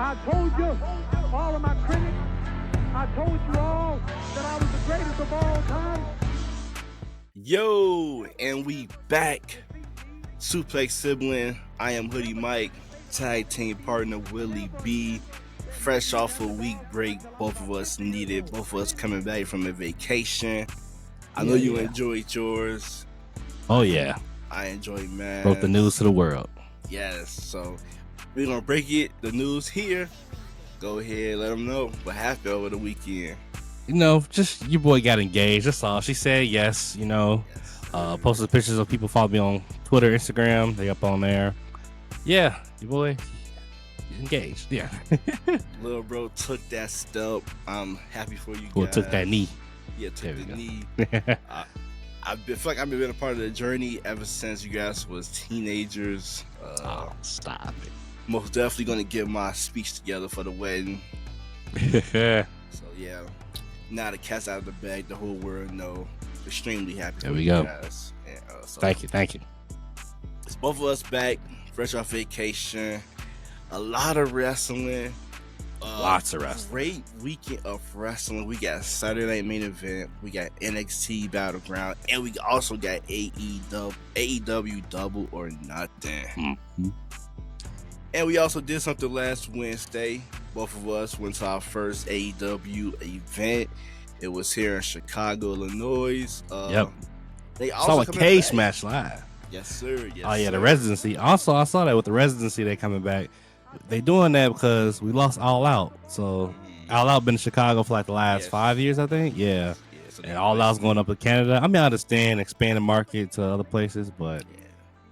I told you, all of my critics, I told you all that I was the greatest of all time. Yo, and we back. Suplex Sibling, I am HoodieMike, tag team partner WillyB. Fresh off a week break, both of us needed. Both of us coming back from a vacation. I know you enjoyed yours. Oh yeah, I enjoyed mine. Broke the news to the world. Yes, so we're gonna break it. The news here. Go ahead, let them know what happened over the weekend. You know, just your boy got engaged. That's all. She said yes. You know, posted pictures of people follow me on Twitter, Instagram. They up on there. Yeah, your boy engaged. Yeah. Little bro took that step. I'm happy for you Well, guys. took that knee. Yeah, took the knee. I feel like I've been a part of the journey ever since you guys was teenagers. Stop it. Most definitely gonna get my speech together for the wedding. There So yeah, now the cat's out of the bag. The whole world know. Extremely happy. There for we you go. Guys. And, so thank you. It's both of us back, fresh off vacation. A lot of wrestling. Lots of wrestling. Great weekend of wrestling. We got Saturday Night Main Event. We got NXT Battleground, and we also got AEW Double or Nothing. Mm-hmm. And we also did something last Wednesday. Both of us went to our first AEW event. It was here in Chicago, Illinois. Yep. They also Saw a coming cage back. match live. Yes, sir. Yes, Oh yeah, sir. the residency. Also, I saw that with the residency. They coming back. They doing that because we lost All Out. So All Out been in Chicago for like the last 5 years, I think. Yeah. So And All Out's going up to Canada. I mean, I understand expand the market to other places, but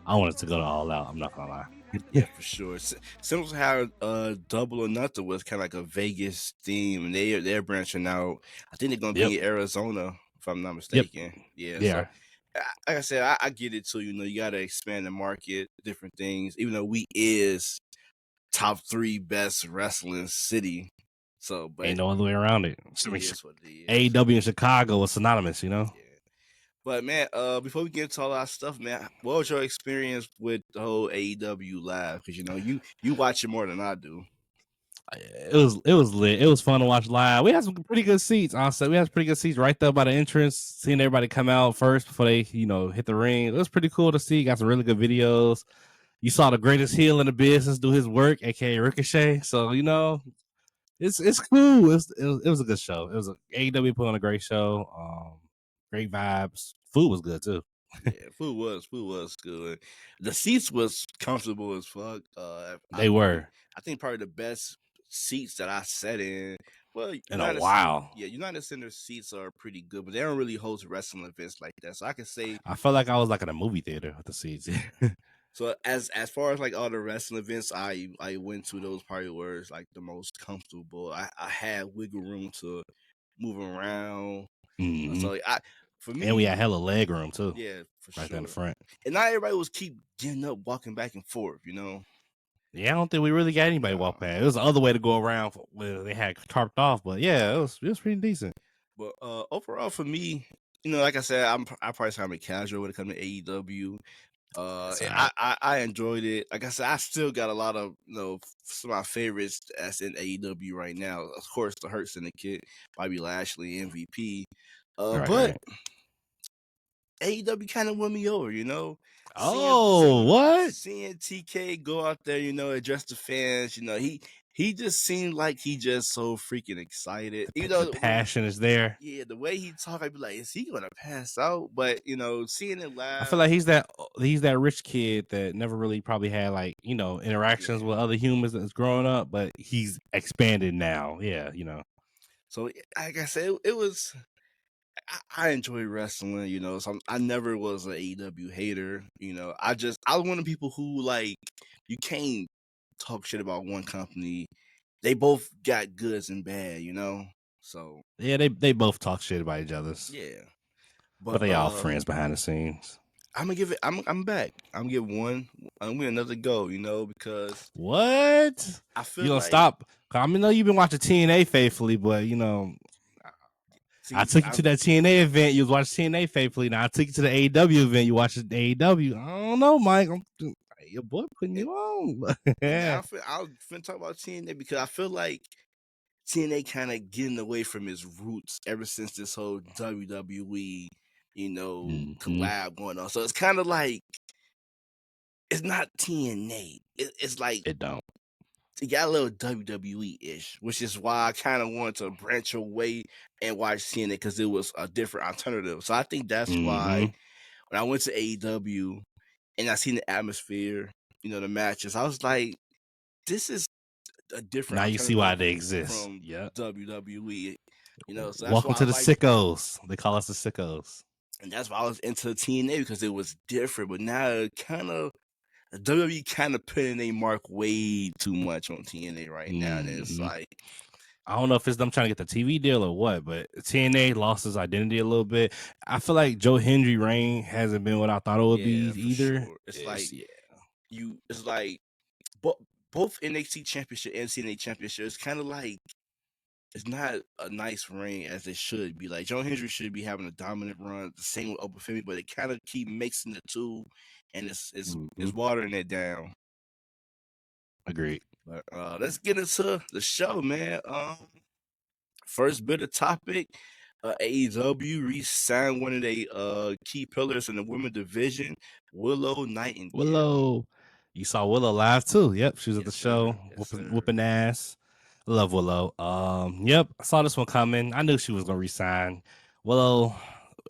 I wanted to go to All Out. I'm not gonna lie. Yeah, for sure. Similar to how Double or Nothing was kind of like a Vegas theme, and they're branching out. I think they're gonna be in Arizona, if I'm not mistaken. Yeah. So, like I said, I get it too. You know, you gotta expand the market, different things. Even though we is top 3 best wrestling city, so but ain't no other way around it. It is what it is. AEW in Chicago is synonymous, you know. Yeah. But man, before we get into all our stuff, man, what was your experience with the whole AEW live? Because you know you watch it more than I do. It was lit. It was fun to watch live. We had some pretty good seats. Honestly, we had pretty good seats right there by the entrance. Seeing everybody come out first before they, hit the ring. It was pretty cool to see. Got some really good videos. You saw the greatest heel in the business do his work, aka Ricochet. So it's cool. It was a good show. It was AEW put on a great show. Great vibes. Food was good too. Yeah, food was good. The seats was comfortable as fuck. They were. I think probably the best seats that I sat in. Well, in a while. United Center seats are pretty good, but they don't really host wrestling events like that. So I can say I felt like I was like in a movie theater with the seats. So as far as like all the wrestling events I went to, those probably were like the most comfortable. I had wiggle room to move around. Mm-hmm. So for me, and we had hella leg room too. Yeah, for sure. Right there in the front. And not everybody was keep getting up, walking back and forth, you know. Yeah, I don't think we really got anybody walk past. It was the other way to go around where they had tarped off, but yeah, it was pretty decent. But overall for me, like I said, I probably sound a casual when it comes to AEW. I enjoyed it. Like I said, I still got a lot of some of my favorites that's in AEW right now. Of course, the Hurt Syndicate, Bobby Lashley, MVP. But AEW kind of won me over, What? Seeing TK go out there, address the fans, he just seemed like he just so freaking excited. The passion is there. Yeah, the way he talk, I'd be like, is he gonna pass out? But seeing it live, I feel like he's that rich kid that never really probably had interactions with other humans that's growing up, but he's expanded now. Yeah, So like I said, it was. I enjoy wrestling, so I never was an AEW hater, I was one of the people who you can't talk shit about one company. They both got goods and bad, so yeah, they both talk shit about each other's. Yeah, but they all friends behind the scenes. I'm gonna give it. I'm back. I'm gonna give one. I'm gonna another go. Because what I feel you don't like, stop. I know you've been watching TNA faithfully, but I took you to that TNA event. You was watching TNA faithfully. Now I took you to the AEW event. You watched the AEW. I don't know, Mike. Like, your boy putting you on. And I was finna talk about TNA because I feel like TNA kind of getting away from its roots ever since this whole WWE, collab going on. So it's kind of like it's not TNA. It's like it don't. It got a little WWE-ish, which is why I kind of wanted to branch away and watch TNA because it was a different alternative. So I think that's why when I went to AEW and I seen the atmosphere, the matches, I was like, this is a different Now you see why they alternative exist. from Yep. WWE. So that's Welcome why to the sickos. They call us the sickos. And that's why I was into TNA because it was different. But now WWE kind of putting a mark way too much on TNA right now. And it's like, I don't know if it's them trying to get the TV deal or what, but TNA lost its identity a little bit. I feel like Joe Hendry reign hasn't been what I thought it would be either. Sure. It's like both NXT Championship and TNA Championship. It's kind of like it's not a nice reign as it should be. Like Joe Hendry should be having a dominant run, the same with Open Femi, but it kind of keep mixing the two, and it's watering it down. Agreed. But let's get into the show, man. First bit of topic: AEW re-signed one of their key pillars in the women's division, Willow Nightingale. Willow, you saw Willow live too. Yep, she was at the show, whooping ass. I love Willow. Yep, I saw this one coming. I knew she was gonna resign. Willow,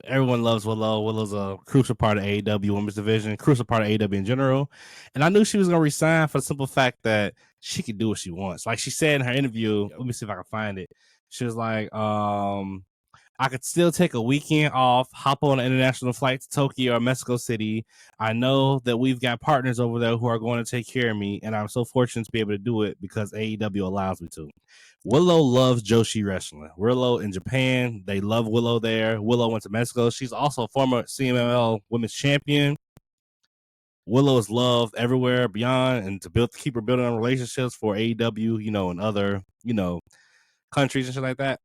everyone loves Willow. Willow's a crucial part of AEW women's division, crucial part of AEW in general. And I knew she was gonna resign for the simple fact that she could do what she wants. Like she said in her interview, let me see if I can find it. She was like, I could still take a weekend off, hop on an international flight to Tokyo or Mexico City. I know that we've got partners over there who are going to take care of me, and I'm so fortunate to be able to do it because AEW allows me to. Willow loves Joshi wrestling. Willow in Japan, they love Willow there. Willow went to Mexico. She's also a former CMLL women's champion. Willow is loved everywhere beyond, and to keep her building on relationships for AEW, and other, countries and shit like that.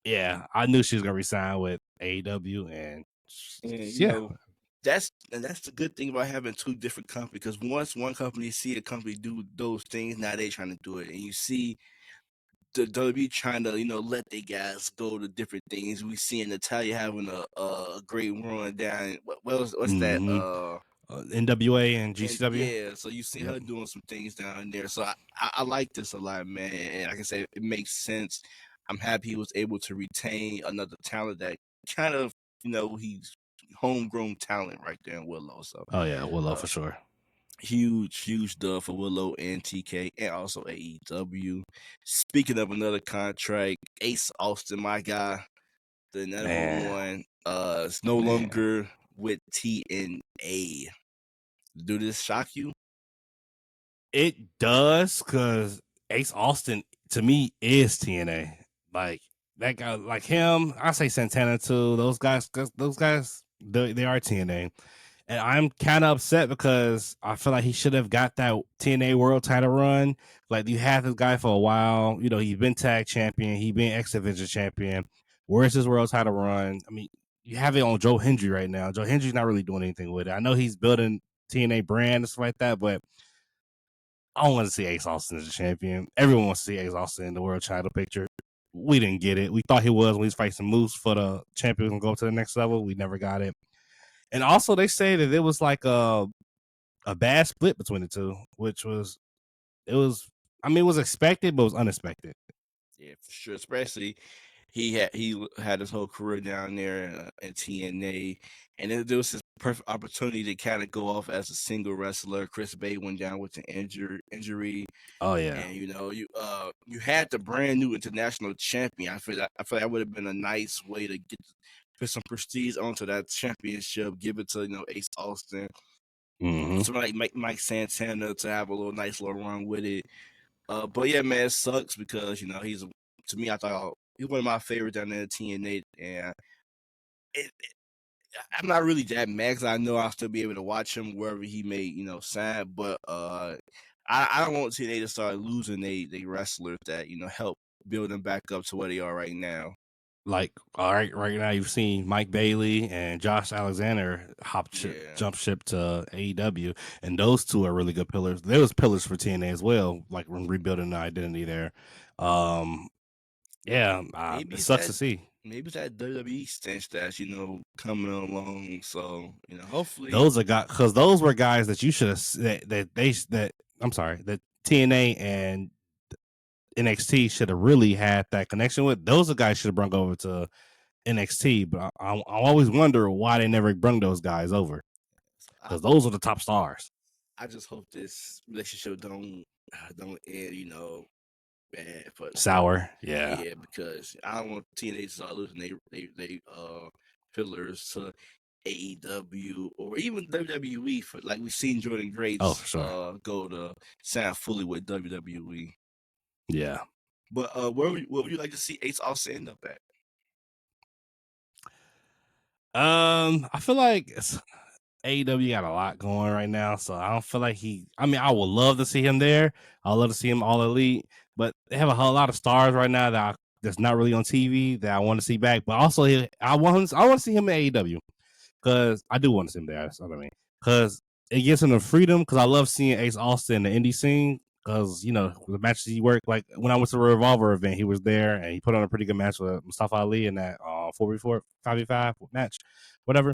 Yeah, I knew she was gonna resign with AEW, and that's the good thing about having two different companies. Because once one company see a company do those things, now they trying to do it, and you see the WWE trying to let their guys go to different things. We see Natalia having a great run down. What's that? NWA and GCW. So you see her doing some things down there. So I like this a lot, man. And like I said, it makes sense. I'm happy he was able to retain another talent that kind of, he's homegrown talent right there in Willow. So Willow for sure. Huge dub for Willow and TK and also AEW. Speaking of another contract, Ace Austin, my guy, the number one, is no longer with TNA. Do this shock you? It does, because Ace Austin to me is TNA. Like that guy, like him. I say Santana too. Those guys, they are TNA, and I'm kind of upset because I feel like he should have got that TNA World Title run. Like you have this guy for a while. He's been tag champion. He's been X Division champion. Where's his World Title run? I mean, you have it on Joe Hendry right now. Joe Hendry's not really doing anything with it. I know he's building TNA brand and stuff like that, but I don't want to see Ace Austin as a champion. Everyone wants to see Ace Austin in the world title picture. We didn't get it. We thought he was when he was fighting Moose for the champion and go to the next level. We never got it. And also they say that it was like a bad split between the two, which was it was expected, but it was unexpected. Yeah, for sure. Especially he had his whole career down there at TNA, and there was his perfect opportunity to kind of go off as a single wrestler. Chris Bay went down with an injury. Oh yeah, and you had the brand new international champion. I feel like that would have been a nice way to put some prestige onto that championship. Give it to Ace Austin, somebody like Mike Santana to have a nice little run with it. But yeah, man, it sucks because to me, I thought he's one of my favorites down there at TNA, and I'm not really that mad because I know I'll still be able to watch him wherever he may, sign. But I don't want TNA to start losing they wrestlers that help build them back up to where they are right now. like right now you've seen Mike Bailey and Josh Alexander jump ship to AEW, and those two are really good pillars. There was pillars for TNA as well, like when rebuilding the identity there. It sucks to see. Maybe it's that WWE stench that's coming along. So hopefully those are guys, because those were guys that you should have that TNA and NXT should have really had that connection with. Those are guys should have brought over to NXT, but I always wonder why they never bring those guys over, because those are the top stars. I just hope this relationship don't end, bad. But sour, yeah, because I don't want TNA to start losing they pillars to AEW or even WWE, for like we've seen Jordan Grace go to sign fully with WWE. Yeah. But what would you like to see Ace Austin end up at? I feel like AEW got a lot going right now, so I don't feel like I would love to see him there. I would love to see him all elite, but they have a whole lot of stars right now that's not really on TV that I want to see back. But also, I want to see him in AEW, because I do want to see him there. That's what I mean. Because it gives him the freedom. Because I love seeing Ace Austin in the indie scene. Because the matches he worked, like when I went to the Revolver event, he was there and he put on a pretty good match with Mustafa Ali in that 4v4, 5v5 match, whatever.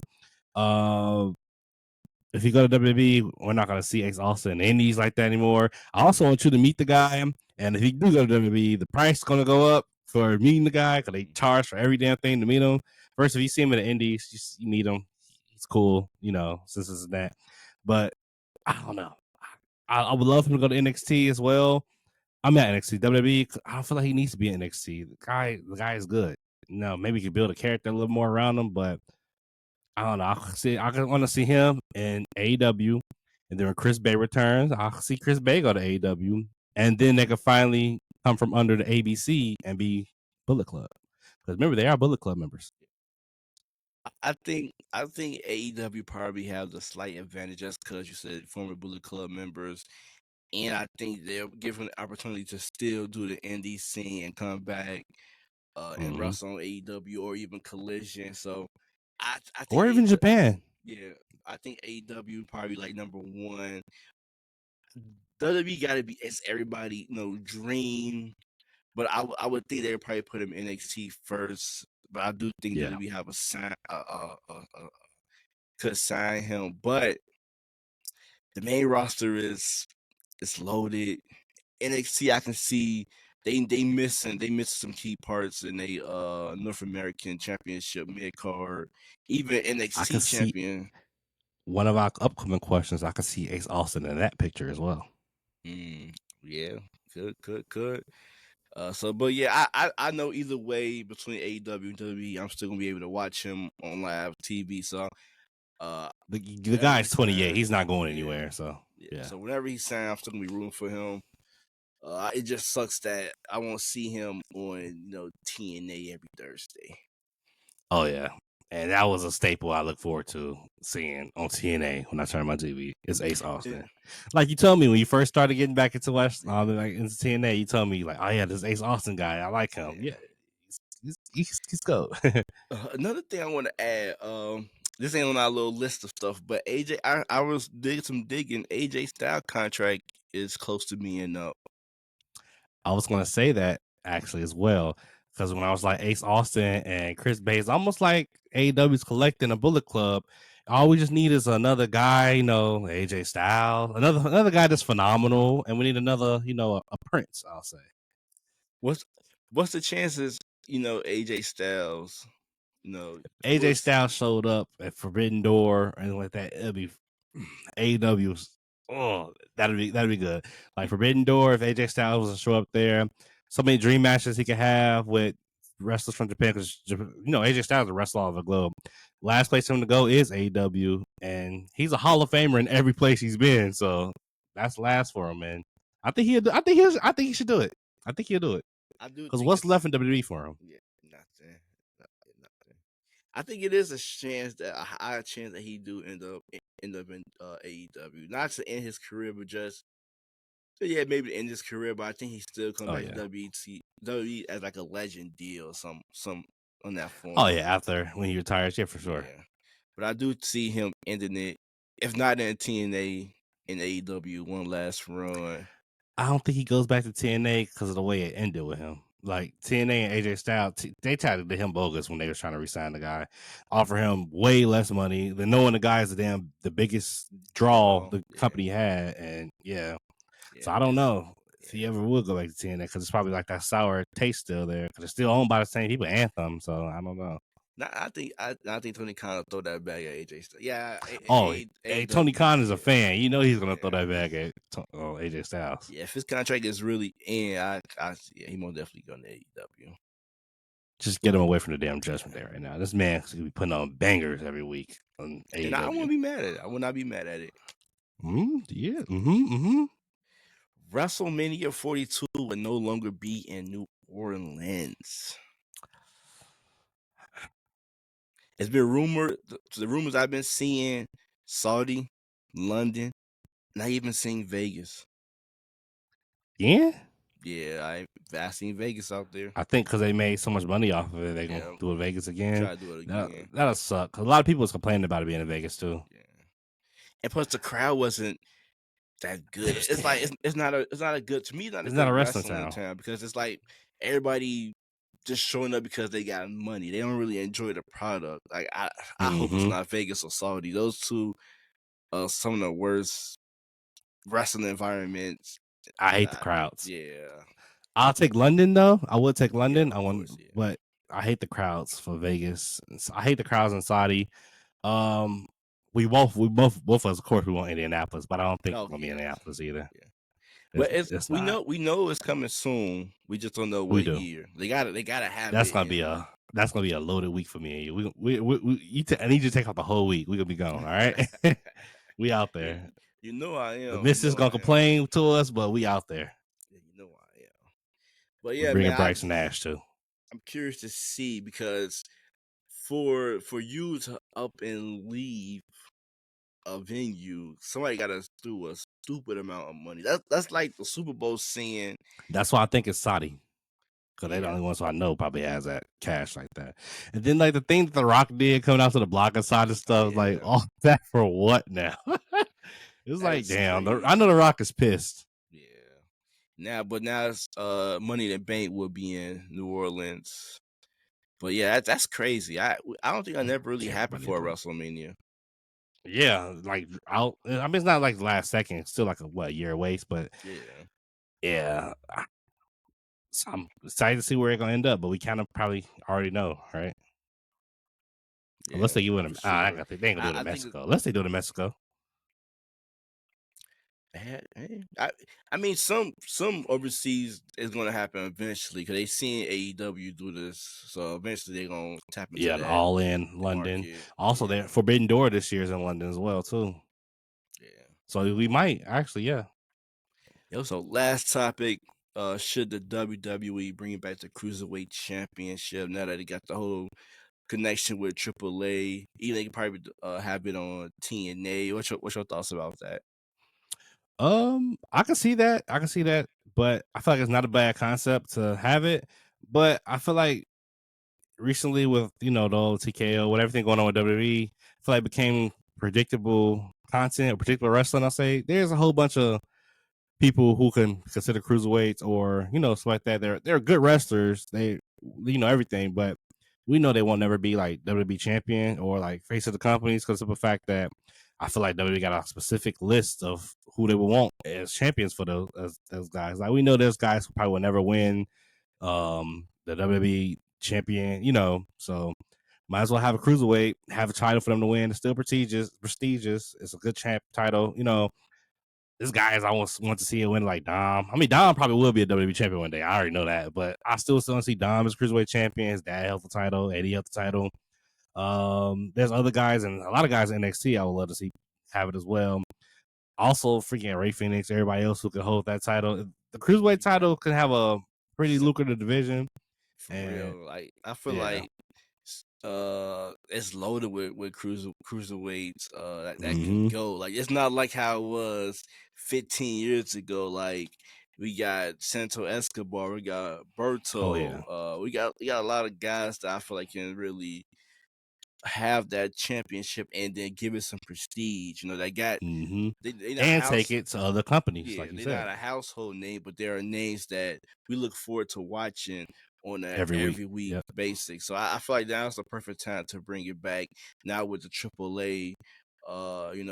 If you go to WWE, we're not going to see Ace Austin in indies like that anymore. I also want you to meet the guy. And if you do go to WWE, the price is going to go up for meeting the guy, because they charge for every damn thing to meet him. First, if you see him in the indies, you meet him. He's cool, since it's that. But I don't know. I would love him to go to NXT as well. I'm at NXT. WWE, I don't feel like he needs to be in NXT. The guy is good. Maybe you could build a character a little more around him, but I don't know. I want to see him in AEW, and then when Chris Bay returns, I'll see Chris Bay go to AEW, and then they can finally come from under the ABC and be Bullet Club. Because remember, they are Bullet Club members. I think AEW probably have the slight advantage just because you said former Bullet Club members, and I think they're given the opportunity to still do the indie scene and come back and wrestle on AEW or even Collision. So I think or even Japan. Yeah, I think AEW probably like number one. WWE got to be as everybody dream, but I would think they would probably put him in NXT first. But I do think WWE have could sign him, but the main roster is loaded. NXT, I can see they missing some key parts in a North American Championship mid card, even NXT champion. One of our upcoming questions, I can see Ace Austin in that picture as well. Yeah, could. But yeah, I know either way between AEW and WWE, I'm still gonna be able to watch him on live TV. So the guy's 28, he's not going anywhere. So yeah. So whenever he signs, I'm still gonna be rooting for him. It just sucks that I won't see him on TNA every Thursday. Oh yeah, and that was a staple I look forward to seeing on TNA when I turn my TV. It's Ace Austin. Like you told me when you first started getting back into into TNA, you told me like, oh yeah, this Ace Austin guy, I like him. Yeah, he's go. Another thing I want to add, this ain't on our little list of stuff, but AJ, I was digging. AJ Styles contract is close to being up. I was going to say that actually as well, because when I was like Ace Austin and Chris Bay, it's almost like AEW's collecting a Bullet Club. All we just need is another guy, AJ Styles, another guy that's phenomenal, and we need another, a Prince. I'll say. What's the chances? AJ Styles. AJ Styles showed up at Forbidden Door and like that. It'll be AEW's. Oh, that'd be good. Like Forbidden Door, if AJ Styles was to show up there, so many dream matches he could have with wrestlers from Japan, because AJ Styles is a wrestler all over the globe. Last place for him to go is AEW, and he's a Hall of Famer in every place he's been. So that's last for him, man. I think he should do it. I think he'll do it. I do, because what's left in WWE for him? Yeah, nothing. I think it is a high chance that he do end up in AEW, not to end his career, but just maybe to end his career. But I think he still come back to WWE as like a legend deal, some on that form. Oh yeah, after when he retires, yeah, for sure. Yeah. But I do see him ending it, if not in TNA, in AEW, one last run. I don't think he goes back to TNA because of the way it ended with him. Like TNA and AJ Styles, they tried to him bogus when they were trying to re-sign the guy, offer him way less money than knowing the guy is the biggest draw the company had, and so I don't know if he ever would go back to TNA because it's probably like that sour taste still there because it's still owned by the same people, Anthem. So I don't know. Nah, I think Tony Khan will throw that bag at AJ Styles. Yeah. Tony Khan is a fan. You know he's gonna throw that bag at AJ Styles. Yeah, if his contract is really in, he most definitely going to AEW. Just get him away from the damn Judgment Day right now. This man's gonna be putting on bangers every week on AEW. And I won't be mad at it. I will not be mad at it. Yeah. WrestleMania 42 will no longer be in New Orleans. It's been rumored, the rumors I've been seeing, Saudi, London, not even seeing Vegas. Yeah? Yeah, I've seen Vegas out there. I think because they made so much money off of it, they're going to do it Vegas again. Try to do it again. That'll suck. A lot of people was complaining about it being in Vegas, too. Yeah. And plus, the crowd wasn't that good. It's like, it's not a good, to me, it's not a wrestling town because it's like everybody just showing up because they got money. They don't really enjoy the product. Like I hope it's not Vegas or Saudi. Those two are some of the worst wrestling environments. I hate the crowds. Yeah. I'll take London though. I would take London. But I hate the crowds for Vegas. I hate the crowds in Saudi. We both of us, of course, we want Indianapolis, but I don't think we're gonna be in Indianapolis either. Yeah. But we know it's coming soon. We just don't know what year. They gotta have that's it. That's gonna be a loaded week for me and you. I need you to take out the whole week. We're gonna be gone. All right. We out there. You know I am. The missus gonna complain to us, but we out there. Yeah, you know I am. But yeah, bringing Bryson Nash too. I'm curious to see because for you to up and leave a venue, somebody got to do a stupid amount of money. That's like the Super Bowl saying. That's why I think it's Saudi. Because they're the only ones who I know probably has that cash like that. And then like the thing that The Rock did coming out to the block side of stuff, like all that for what now? It's like, damn, I know The Rock is pissed. Yeah. Now it's Money in the Bank will be in New Orleans. But yeah, that's crazy. I don't think I never really happened for a WrestleMania. Yeah, like I mean, it's not like the last second. It's still like a year waste, but yeah. So I'm excited to see where it's gonna end up, but we kind of probably already know, right? Yeah, unless they do it in they ain't gonna do it in Mexico. Unless they do it in Mexico. I mean, some overseas is going to happen eventually because they seen AEW do this, so eventually they're going to tap into that. All in London. Market. Also, their Forbidden Door this year is in London as well too. Yeah, so we might actually, So last topic: should the WWE bring back the Cruiserweight Championship now that they got the whole connection with AAA? Even they could probably have it on TNA. What's your thoughts about that? I can see that, but I feel like it's not a bad concept to have it. But I feel like recently with the old TKO, with everything going on with WWE, I feel like it became predictable content or predictable wrestling. I'll say there's a whole bunch of people who can consider cruiserweights or stuff like that. They're good wrestlers. They everything, but we know they won't never be like WWE champion or like face of the companies because of the fact that I feel like WWE got a specific list of who they would want as champions for those guys. Like we know there's guys who probably will never win the WWE champion, so might as well have a cruiserweight, have a title for them to win. It's still prestigious. It's a good champ title, This guys I want to see it win like Dom. I mean, Dom probably will be a WWE champion one day. I already know that, but I still want to see Dom as cruiserweight champion. His dad held the title, Eddie held the title. There's other guys and a lot of guys in NXT I would love to see have it as well. Also, freaking Ray Phoenix, everybody else who can hold that title. The cruiserweight title can have a pretty lucrative division. For real, like I feel like it's loaded with cruiserweights that can go. Like it's not like how it was 15 years ago. Like We got Santo Escobar. We got Berto. Oh yeah. We got a lot of guys that I feel like can really have that championship and then give it some prestige. You know, they got they not and take it to other companies, yeah, like you they're said. not a household name, but there are names that we look forward to watching on a Every week basis. So I feel like now's the perfect time to bring it back now with the AAA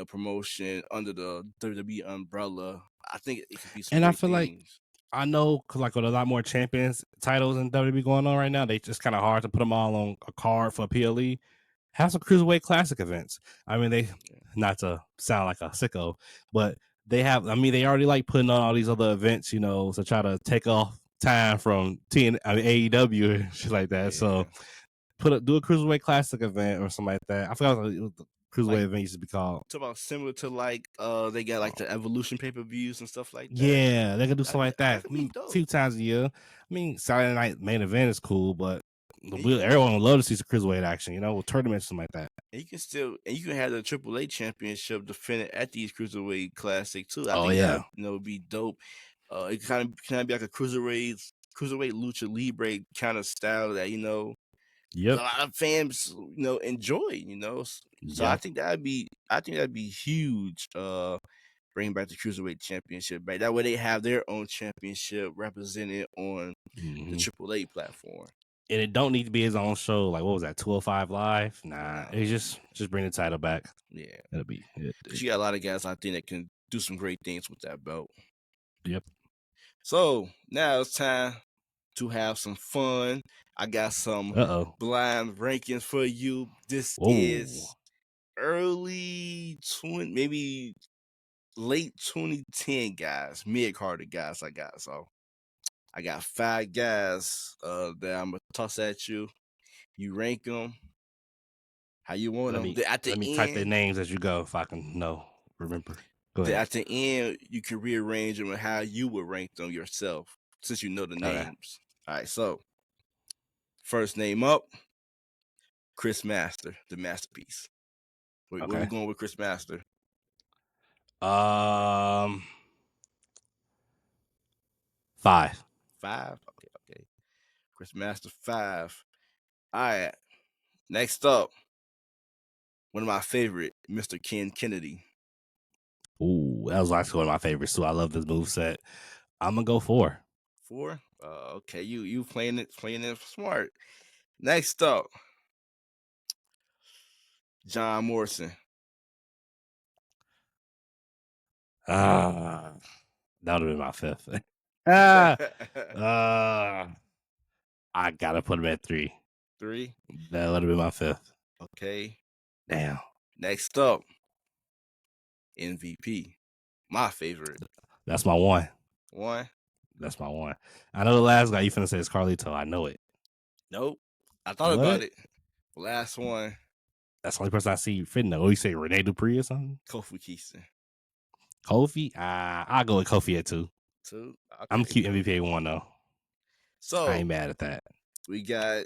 promotion under the WWE umbrella. I think it could be some And I great feel like things. I know, cause like with a lot more champions titles in WWE going on right now, they just kind of hard to put them all on a card for PLE. Have some cruiserweight classic events. I mean, they not to sound like a sicko, but they have. I mean, they already like putting on all these other events, you know, to try to take off time from AEW and shit like that. Yeah. So do a cruiserweight classic event or something like that. I forgot what the cruiserweight event used to be called. Talk about similar to like they got like the Evolution pay-per-views and stuff like that. Yeah, they can do something like that a few times a year. I mean, Saturday night main event is cool, but everyone would love to see some cruiserweight action, you know, with tournaments and something like that. And you can have the AAA championship defended at these cruiserweight classic too. I think that would be dope. It kind of be like a cruiserweight lucha libre kind of style that a lot of fans enjoy. So I think that'd be huge. Bring back the cruiserweight championship back. That way they have their own championship represented on the AAA platform. And it don't need to be his own show. Like, what was that, 205 Live? Nah, it's just bring the title back. Yeah. That'll be it. Because you got a lot of guys out there that can do some great things with that belt. Yep. So, now it's time to have some fun. I got some blind rankings for you. This is early maybe late 2010 guys, mid-carded guys I got. So, I got 5 guys that I'm going to toss at you. You rank them how you want them. Let me type their names as you go if I can remember. Go ahead. At the end, you can rearrange them and how you would rank them yourself since you know the names. All right, so first name up, Chris Master, the masterpiece. Where we going with Chris Master? 5. 5? Okay. Chris Master 5. All right. Next up, one of my favorite, Mr. Ken Kennedy. Ooh, that was actually one of my favorites too. I love this moveset. I'm gonna go 4. 4? Okay, you playing it smart. Next up, John Morrison. That would have been my 5th. I gotta put him at 3. 3? That would have been my 5th. Okay. Damn. Next up, MVP. My favorite. That's my 1. 1? That's my 1. I know the last guy you finna say is Carlito. I know it. Nope. I thought about it. Last one. That's the only person I see fitting though. You say Rene Dupree or something? Kofi Kingston. Kofi? I'll go with Kofi at 2. 2? Okay. I'm keep MVP at 1 though. So I ain't mad at that. We got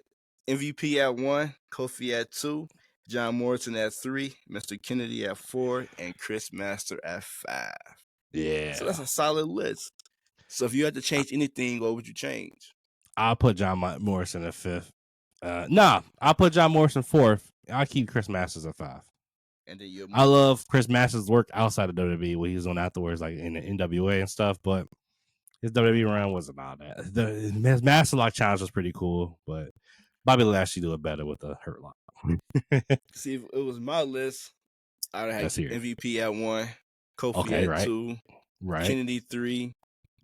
MVP at 1, Kofi at 2, John Morrison at 3, Mr. Kennedy at 4, and Chris Master at 5. Yeah. So that's a solid list. So if you had to change anything, what would you change? I'll put John Morrison at 5th. I'll put John Morrison 4th. I'll keep Chris Masters at 5. And then I love Chris Masters' work outside of WWE, what he was on afterwards, like in the NWA and stuff, but his WWE run wasn't all that. His Master Lock challenge was pretty cool, but Bobby Lashley do it better with the Hurt Lock. See, if it was my list, I would have MVP at 1, Kofi at 2, Kennedy 3,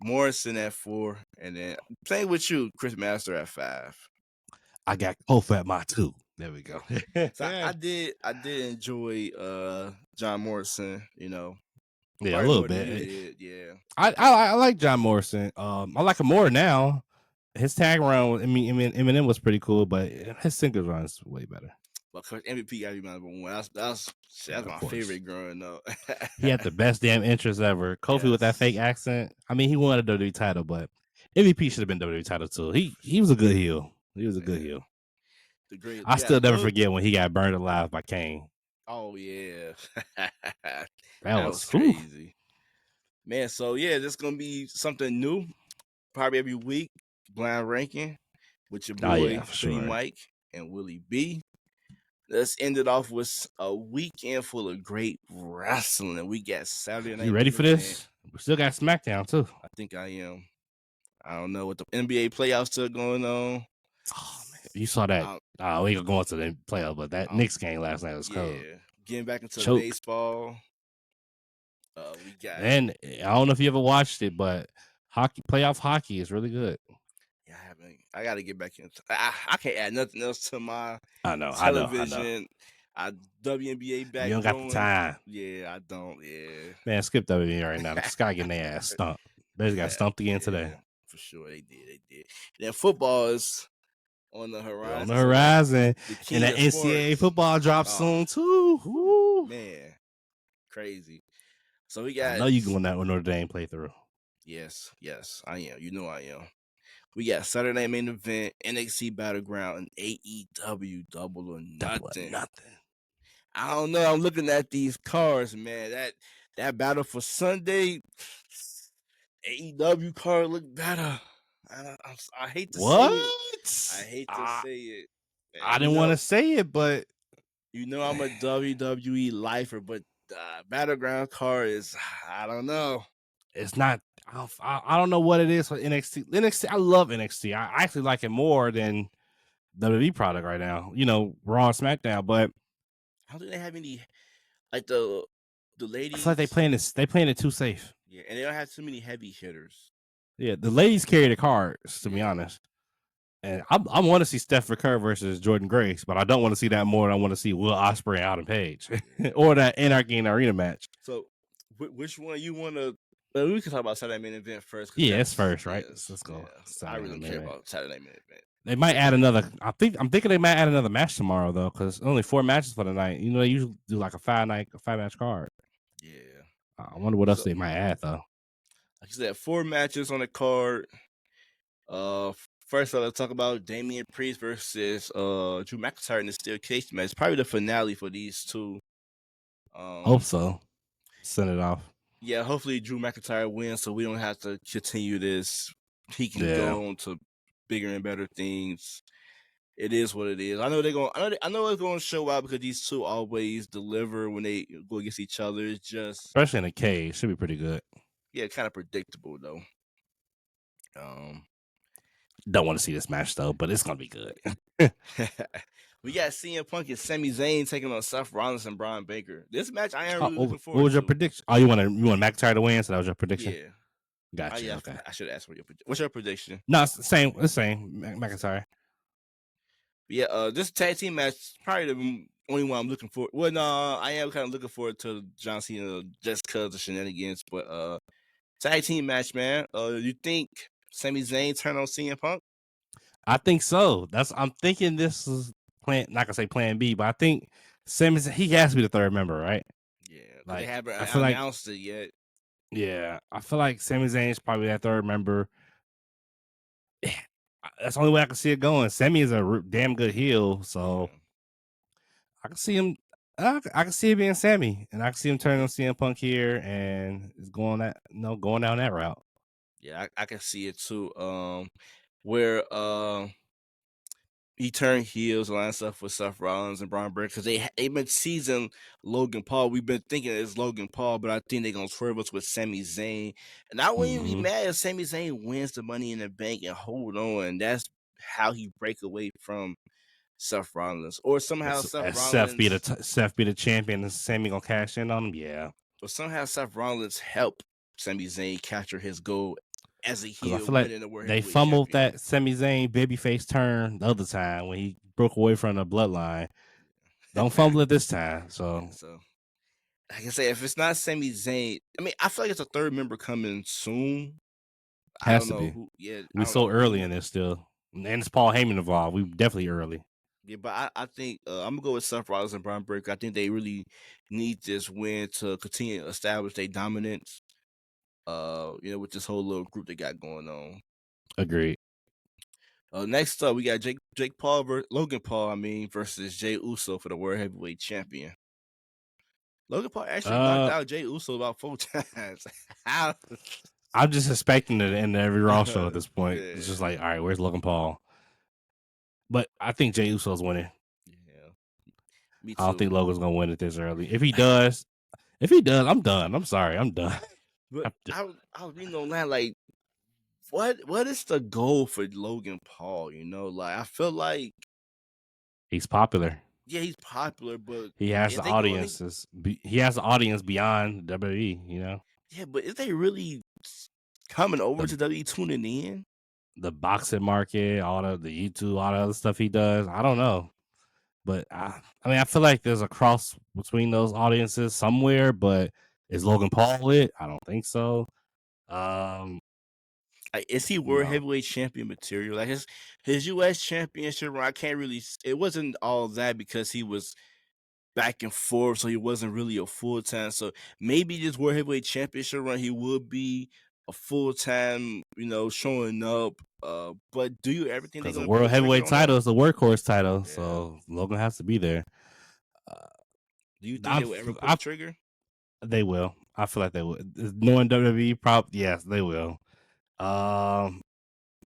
Morrison at 4, and then playing with you, Chris Master at 5. I got Kofi at my 2. There we go. So I did enjoy John Morrison, Yeah, a little bit. Yeah. I like John Morrison. I like him more now. His tag run, Eminem was pretty cool, but his singles run is way better. Well, MVP gotta be my number 1. That's my favorite growing up. He had the best damn entrance ever. Kofi with that fake accent. I mean, he won a WWE title, but MVP should have been WWE title too. He was a good heel. He was a good heel. I still never forget when he got burned alive by Kane. Oh yeah, that was crazy. Man, so yeah, this gonna be something new. Probably every week. Blind ranking with your boy HoodieMike and WillyB. Let's end it off with a weekend full of great wrestling. We got Saturday night. You ready for this? We still got SmackDown too. I think I am. I don't know what the NBA playoffs still going on. Oh man, you saw that? We ain't going to the playoff, but that Knicks game last night was cold. Yeah, getting back into baseball. We got. And I don't know if you ever watched it, but playoff hockey is really good. Yeah, I haven't. I got to get back into. I can't add nothing else to my television. WNBA back. You don't got the time. Yeah, I don't. Yeah, man, skip WNBA right now. This guy getting their ass stumped. They just got stumped again today. For sure, they did. And then football is on the horizon. On the horizon, and the NCAA football drops soon too. Woo. Man, crazy. So we got. I know you going that with Notre Dame playthrough. Yes, I am. You know I am. We got Saturday night main event, NXT Battleground, and AEW Double or Nothing. I don't know. I'm looking at these cards, man. That battle for Sunday, AEW card look better. I hate to say it. I hate to say it. I didn't want to say it, but you know I'm a WWE lifer, but Battleground card is, I don't know. It's not. I don't know what it is for NXT. NXT, I love NXT. I actually like it more than WWE product right now. You know, Raw and SmackDown, but I don't think they have any like the ladies. I feel like they playing it too safe. Yeah, and they don't have too many heavy hitters. Yeah, the ladies carry the cards, to be honest. And I want to see Steph Curry versus Jordan Grace, but I don't want to see that more than I want to see Will Ospreay and Adam Page or that Anarchy in the Arena match. So, which one you want to? We can talk about Saturday main event first. Yeah, it's first, right? Yes, let's go. Yeah. I really care about Saturday main event. They might add another. I'm thinking they might add another match tomorrow though, because only 4 matches for the night. You know, they usually do like a 5-match card. Yeah. I wonder what else they might add though. Like I said, 4 matches on the card. First let's talk about Damian Priest versus Drew McIntyre in the steel cage match. Probably the finale for these two. Hope so. Send it off. Yeah, hopefully Drew McIntyre wins, so we don't have to continue this. He can go on to bigger and better things. It is what it is. I know they're going. I know it's going to show out because these two always deliver when they go against each other. It's just, especially in a cage, should be pretty good. Yeah, kind of predictable though. Don't want to see this match though, but it's gonna be good. We got CM Punk and Sami Zayn taking on Seth Rollins and Braun Baker. This match I am really looking forward to. What was your prediction? Oh, you want McIntyre to win? So that was your prediction? Yeah. Gotcha. Yeah, okay. I should ask for your prediction. What's your prediction? No, it's the same. It's the same. McIntyre. Yeah, this tag team match is probably the only one I'm looking for. Well, no, I am kind of looking forward to John Cena just because of shenanigans. But tag team match, man. You think Sami Zayn turn on CM Punk? I think so. I'm thinking this is not gonna say plan B, but I think Sami he has to be the third member, right? Yeah, like, they haven't announced it yet. Yeah, I feel like Sami Zayn is probably that third member. That's the only way I can see it going. Sami is a damn good heel, so I can see him. I can see it being Sami, and I can see him turning on CM Punk here, and it's going down that route. Yeah, I can see it too. Where he turned heels, a lot of stuff with Seth Rollins and Braun Breaker because they've been teasing Logan Paul. We've been thinking it's Logan Paul, but I think they're gonna swerve us with Sami Zayn. And I wouldn't even be mad if Sami Zayn wins the Money in the Bank and hold on. That's how he break away from Seth Rollins, or somehow Seth be the champion, and Sami gonna cash in on him. Yeah, or somehow Seth Rollins help Sami Zayn capture his goal as a heel. I feel like they fumbled that Sami Zayn babyface turn the other time when he broke away from the bloodline. Don't fumble it this time. So like I say, if it's not Sami Zayn, I mean, I feel like it's a third member coming soon. Has to be. We so early in this still, and it's Paul Heyman involved. We definitely early. Yeah, but I think I'm gonna go with Seth Rollins and Braun Breaker. I think they really need this win to continue to establish their dominance. With this whole little group they got going on. Agreed. Next up, we got Logan Paul, versus Jey Uso for the World Heavyweight Champion. Logan Paul actually knocked out Jey Uso about 4 times. How? I'm just expecting it in every Raw show at this point. Yeah. It's just like, all right, where's Logan Paul? But I think Jey Uso's winning. Yeah, me too. I don't think Logan's gonna win it this early. If he does, I'm done. I'm sorry, I'm done. But I was reading on that, like, what is the goal for Logan Paul? You know, like I feel like he's popular. Yeah, he's popular, but he has the audiences. He has the audience beyond WWE. You know. Yeah, but is they really coming over to WWE, tuning in? The boxing market, all the YouTube, all the other stuff he does. I don't know. But I mean, I feel like there's a cross between those audiences somewhere. But is Logan Paul it? I don't think so. Is he world heavyweight champion material? Like his U.S. championship run, I can't really. It wasn't all that because he was back and forth, so he wasn't really a full time. So maybe this world heavyweight championship run, he would be a full time, showing up. But do you ever think because the world heavyweight title is the workhorse title, so Logan has to be there. Do you think they will ever pull the trigger? They will. I feel like they will. Knowing WWE, yes, they will. When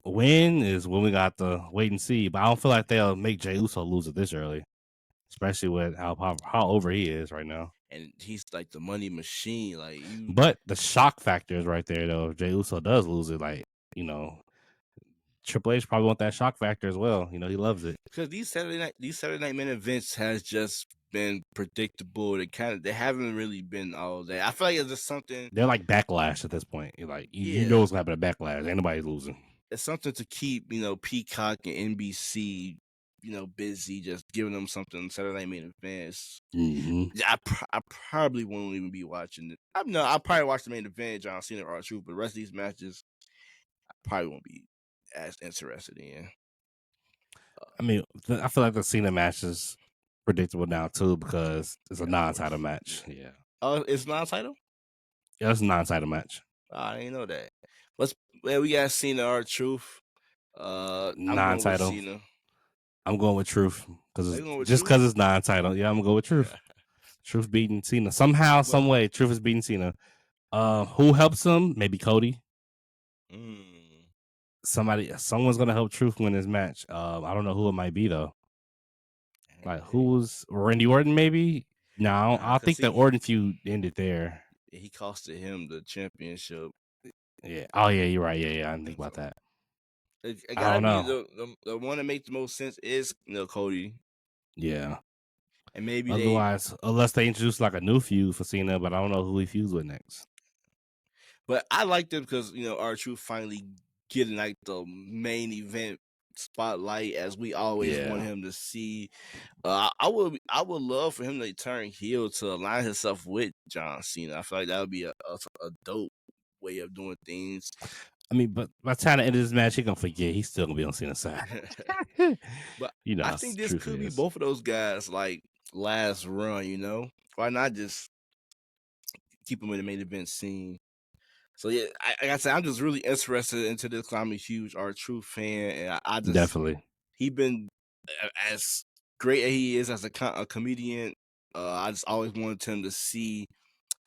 we got to wait and see, but I don't feel like they'll make Jey Uso lose it this early, especially with how over he is right now. And he's like the money machine, like you. But the shock factor is right there, though. If Jey Uso does lose it, Triple H probably want that shock factor as well. He loves it because these Saturday night main events has just been predictable. They haven't really been all that. I feel like it's just something. They're like Backlash at this point. You're like you know what's happening at Backlash. Ain't nobody losing. It's something to keep Peacock and NBC busy, just giving them something Saturday night main events. Mm-hmm. I probably won't even be watching it. I'll probably watch the main event, John Cena or R-Truth, but the rest of these matches, I probably won't be as interested in. I mean, I feel like the Cena match is predictable now too because it's a non-title match. Yeah. Oh, it's non-title? Yeah, it's a non-title match. I didn't know that. We got Cena R-Truth. Non-title. I'm going with Truth because it's non-title. Yeah, I'm gonna go with Truth. Truth beating Cena somehow, some way. Truth is beating Cena. Who helps him? Maybe Cody. Someone's gonna help Truth win this match. I don't know who it might be though. Like who's Randy Orton? Maybe. No, I think the Orton feud ended there. He costed him the championship. Yeah. Oh yeah, you're right. Yeah, I didn't think about that. It gotta be the one that makes the most sense is Cody. Yeah. And maybe unless they introduce like a new feud for Cena, but I don't know who he feuds with next. But I like them because R-Truth finally getting like the main event spotlight as we always want him to see. I would love for him to turn heel to align himself with John Cena. I feel like that would be a dope way of doing things. I mean, but by the time the end of this match, he's gonna forget he's still gonna be on Cena's side. But I think this could be both of those guys like last run. Why not just keep them in the main event scene? So yeah, like I said, I'm just really interested into this because I'm a huge R-Truth fan, and I just definitely he been as great as he is as a comedian. I just always wanted him to see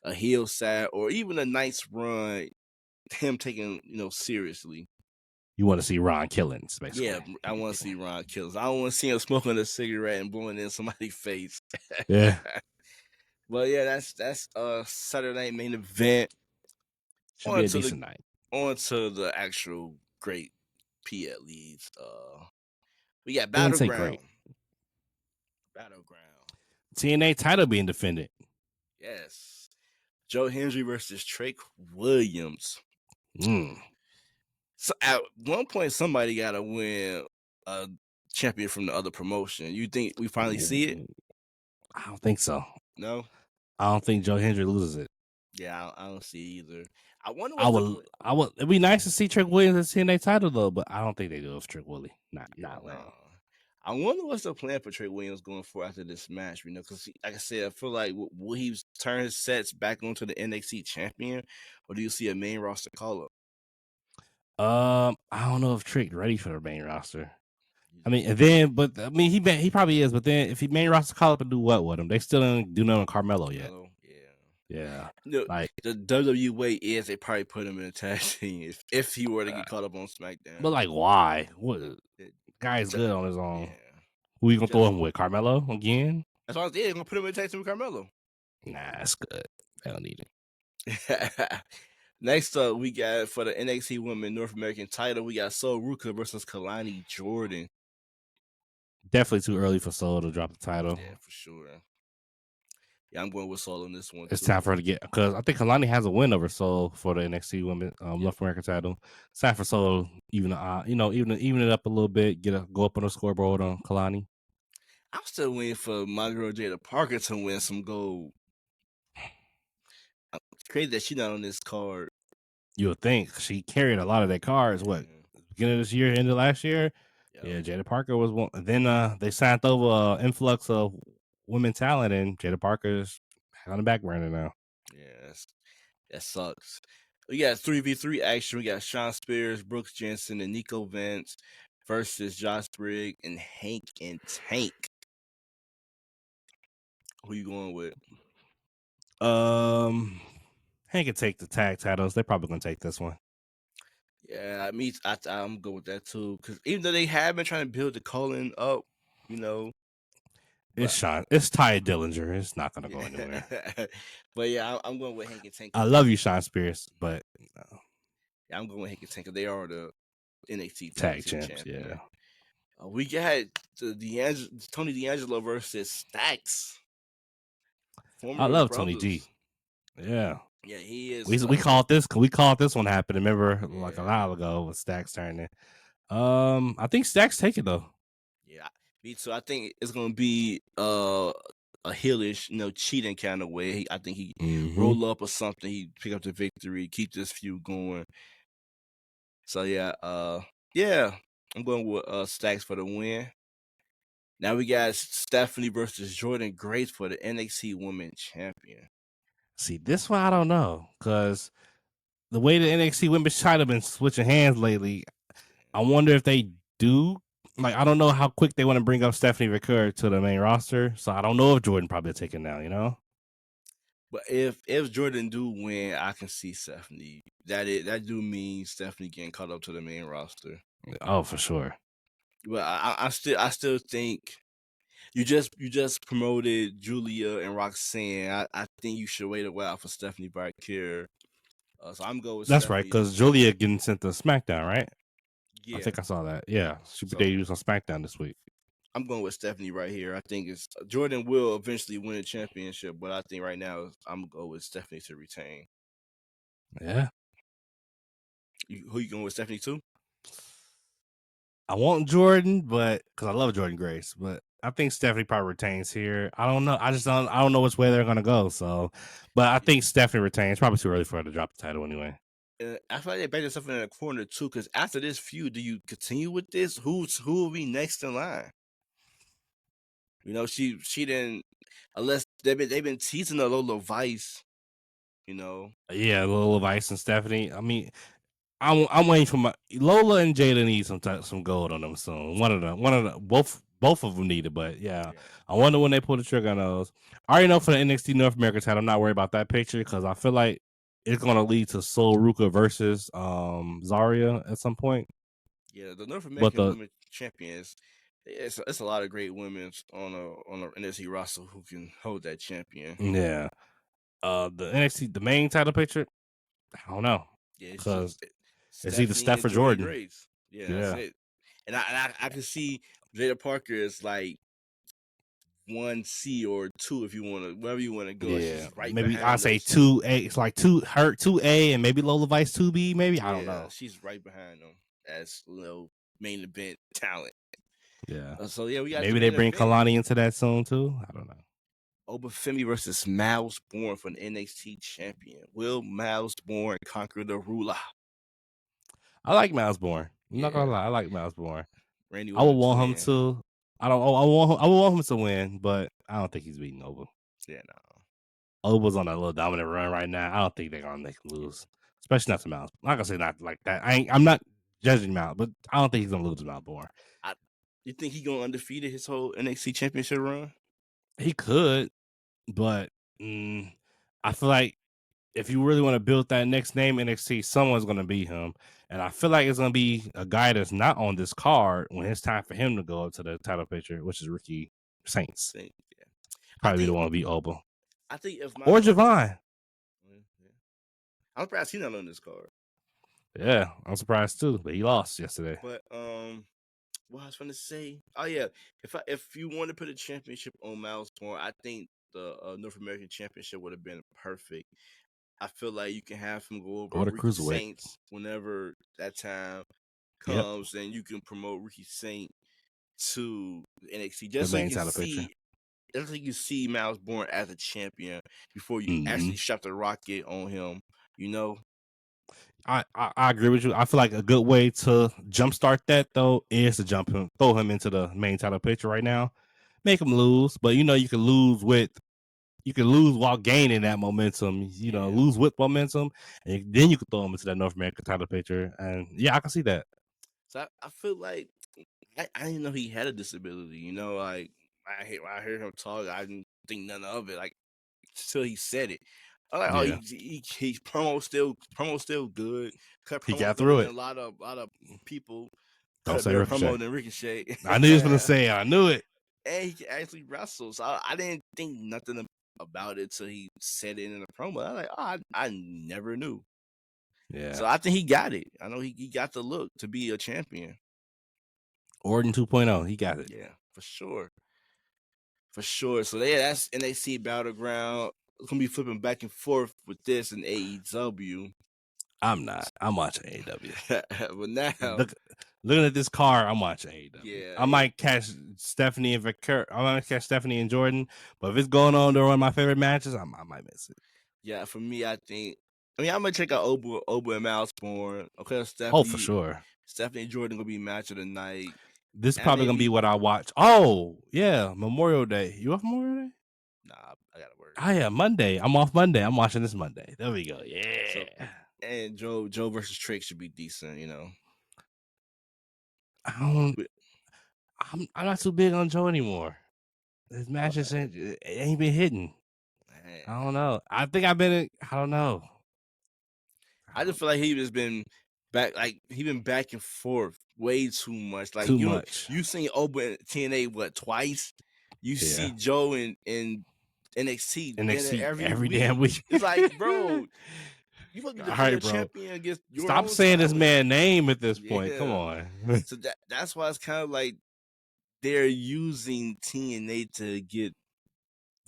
a heel side or even a nice run. Him taking seriously. You want to see Ron Killings, basically. Yeah, I want to see Ron Killings. I don't want to see him smoking a cigarette and blowing in somebody's face. Yeah. But yeah, that's Saturday night main event. Should be a decent night. On to the actual great PLEs. We got Battleground. TNA title being defended. Yes. Joe Hendry versus Trick Williams. So at one point, somebody got to win a champion from the other promotion. You think we finally see it? I don't think so. No? I don't think Joe Hendry loses it. Yeah, I don't see it either. I wonder. I would. It'd be nice to see Trick Williams in TNA title though, but I don't think they do it for Trick Willie. Not now. I wonder what's the plan for Trick Williams going for after this match. Because like I said, I feel like will he turn his sets back onto the NXT champion, or do you see a main roster call up? I don't know if Trick's ready for the main roster. I mean, he probably is. But then if he main roster call up and do what with him? They still don't do nothing on Carmelo yet. Yeah. No, Like the WWE way is they probably put him in a tag team if he were to get caught up on SmackDown. But like, why? What guy's good on his own? Yeah. Who you gonna throw him with? Carmelo again? That's why they're gonna put him in a tag team with Carmelo. Nah, that's good. I don't need it. Next up, we got for the NXT Women North American title, we got Sol Ruka versus Kalani Jordan. Definitely too early for Sol to drop the title. Yeah, for sure. Yeah, I'm going with Sol on this one. It's time for her to get, because I think Kalani has a win over Sol for the NXT Women North American title. It's time for Sol even it up a little bit, go up on the scoreboard on Kalani. I'm still waiting for my girl Jada Parker to win some gold. It's crazy that she's not on this card. You would think she carried a lot of their cards. What, beginning of this year, end of last year? Yeah, Jada Parker was one. Then they signed over an influx of women talent, and Jada Parker's on the back burner now. Yeah, that sucks. We got 3v3 action. We got Sean Spears, Brooks Jensen, and Nico Vance versus Josh Briggs and Hank and Tank. Who you going with? Hank can take the tag titles. They're probably gonna take this one. Yeah, I'm good with that too. Because even though they have been trying to build the Colin up, it's Ty Dillinger. It's not gonna go anywhere. But yeah, I'm going with Hank and Tank. I love you, Sean Spears, but yeah, I'm going with Hank and Tank. They are the NXT tag champs. Yeah, we got Tony D'Angelo versus Stacks. I love Tony G. Yeah. Yeah, he is. We called this one happening. Remember, like a while ago with Stacks turning. I think Stacks take it though. Yeah, me too. I think it's gonna be a heelish, cheating kind of way. I think he roll up or something. He pick up the victory, keep this feud going. So yeah, I'm going with Stacks for the win. Now we got Stephanie versus Jordan Grace for the NXT Women's Champion. See, this one I don't know, because the way the NXT Women's title been switching hands lately, I wonder if they do. Like, I don't know how quick they want to bring up Stephanie Ricker to the main roster, so I don't know if Jordan probably will take it now. But if Jordan do win, I can see Stephanie. That do mean Stephanie getting caught up to the main roster. Oh, for sure. But I still think you just promoted Julia and Roxanne. I think you should wait a while for Stephanie Barker. So I'm going with That's Stephanie. right, because Julia getting sent to SmackDown, right? Yeah, I think I saw that. Yeah, she debuts on SmackDown this week. I'm going with Stephanie right here. I think Jordan will eventually win a championship, but I think right now I'm gonna go with Stephanie to retain. Yeah. Who you going with, Stephanie too? I want Jordan, but because I love Jordan Grace, but I think Stephanie probably retains here. I don't know. I don't know which way they're gonna go. So, but I think Stephanie retains. Probably too early for her to drop the title anyway. I feel like they back themselves in the corner too. Because after this feud, do you continue with this? Who will be next in line? She didn't. Unless they've been teasing a Lola Vice. Yeah, Lola Vice and Stephanie. I mean, I'm waiting for my Lola and Jada need some gold on them soon. Both of them need it, but yeah. I wonder when they pull the trigger on those. I already know for the NXT North American title, I'm not worried about that picture because I feel like it's gonna lead to Sol Ruka versus Zarya at some point. Yeah, the North American Women's Champions. It's a lot of great women on a NXT roster who can hold that champion. Yeah. The NXT, the main title picture, I don't know. Yeah, because it's either Steph or Jordan. Grace. Yeah, that's it. And I can see Jada Parker is like 1C or 2 if you want to, wherever you want to go. Yeah, right maybe I say 2A. It's like 2A and maybe Lola Vice 2B. Maybe I don't know. She's right behind them as main event talent. Yeah. So yeah, we got maybe they bring Kalani into that soon too. I don't know. Obafemi versus Miles Bourne for the NXT champion. Will Miles Bourne conquer the ruler? I like Miles Bourne. I'm not gonna lie. I like Miles Bourne. Randy, I would want him to. I would want him to win, but I don't think he's beating Oba. Yeah, no. Oba's on a little dominant run right now. I don't think they're gonna make him lose, especially not to Miles. I'm not gonna say not like that. I'm not judging Miles, but I don't think he's gonna lose to Miles Bourne. You think he's gonna undefeated his whole NXT championship run? He could, but I feel like if you really want to build that next name NXT, someone's going to be him. And I feel like it's going to be a guy that's not on this card when it's time for him to go up to the title picture, which is Ricky Saints. Yeah. Probably the one to be Oba. I think if or Javon. I'm surprised he's not on this card. Yeah, I'm surprised too, but he lost yesterday. But what I was going to say, oh yeah, if you want to put a championship on Miles Moore, I think the North American Championship would have been perfect. I feel like you can have him go over Ricky Saints whenever that time comes, and you can promote Ricky Saints to NXT just so you can see. Just like you see Miles Bourne as a champion before you actually strap the rocket on him, you know. I agree with you. I feel like a good way to jumpstart that though is to throw him into the main title picture right now, make him lose. But you know you can lose while gaining that momentum. You know, lose with momentum, and then you can throw him into that North American title picture. And yeah, I can see that. So I feel like I didn't know he had a disability. You know, like I heard him talk, I didn't think none of it. Like until he said it. I'm like, oh, he promo's still good. He got through it. A lot of people don't say Ricochet. Promoting Ricochet. I knew he was gonna say it. I knew it. And he can actually wrestle. So I didn't think nothing about it till he said it in the promo. I was like, oh, I never knew. Yeah. So I think he got it. I know he got the look to be a champion. Orton 2.0, he got it. Yeah, for sure. For sure. So that's NXT Battleground. It's gonna be flipping back and forth with this and AEW. I'm not. I'm watching AEW. But now looking at this card, I'm watching AEW. Yeah. I might catch Stephanie and Jordan, but if it's going on during one of my favorite matches, I might miss it. Yeah, for me, I'm gonna check out Oba and Miles Bourne. Okay, Stephanie. Oh, for sure. Stephanie and Jordan gonna be match of the night. This is probably gonna be what I watch. Oh, yeah, Memorial Day. You off Memorial Day? Nah, I gotta work. Oh yeah, Monday. I'm off Monday. I'm watching this Monday. There we go. Yeah. So, and Joe versus Trick should be decent, you know. I'm not too big on Joe anymore. His matches ain't been hitting. Man. I don't know. I think I don't know. I just feel like he just been back and forth way too much. Like you seen Oba in TNA twice? You see Joe in NXT every damn week. It's like, bro, you must be the champion against your Stop saying this man's name at this point. Come on. So that's why it's kind of like they're using TNA to get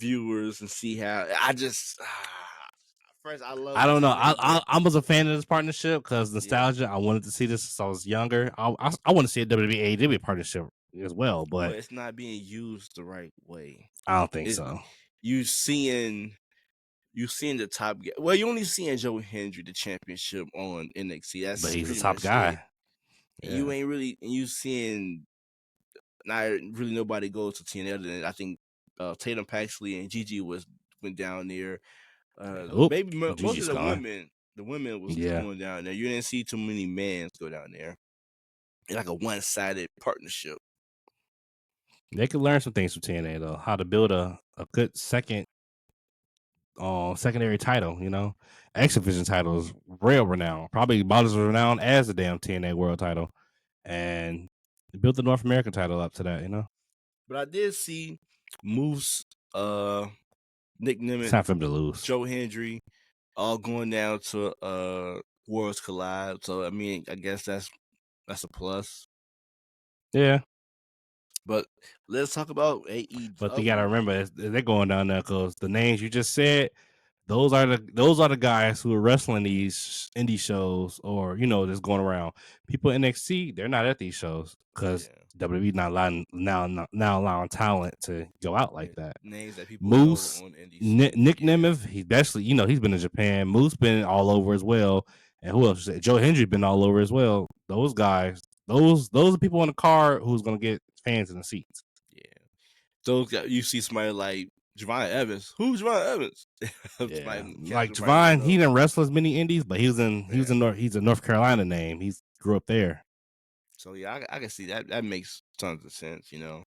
viewers and see how. First, I don't know. I was a fan of this partnership because nostalgia. Yeah. I wanted to see this since I was younger. I want to see a WWE AEW partnership as well, but it's not being used the right way. I don't think so. You seeing the top guy. Well, you only seeing Joe Hendry the championship on NXT. But he's the top guy. And you ain't really, and you seeing not really nobody goes to TNA other than I think Tatum Paxley and Gigi went down there. Maybe most of the women was going down there. You didn't see too many men go down there. It's like a one-sided partnership. They could learn some things from TNA though, how to build a good secondary title. You know, X Division title is real renowned, probably about as renowned as the damn TNA World title, and build the North American title up to that. You know, but I did see Moose, Nick Nemeth, it's time for him to lose. Joe Hendry, all going down to Worlds Collide. So I mean, I guess that's a plus. Yeah. But let's talk about AEW. But you gotta remember, they're going down there because the names you just said, those are the guys who are wrestling these indie shows, or just going around. People in NXT, they're not at these shows because WWE not allowing talent to go out like that. Names that people Moose, know on indies. Nick Nemeth, he's basically he's been in Japan. Moose been all over as well, and who else? Joe Hendry been all over as well. Those guys, those are people on the card who's gonna get fans in the seats. Yeah, those guys. You see somebody like Javon Evans. Who's Javon Evans? Like Javon, he didn't wrestle as many indies, but he's a North Carolina name. He grew up there. So yeah, I can see that. That makes tons of sense. Yeah.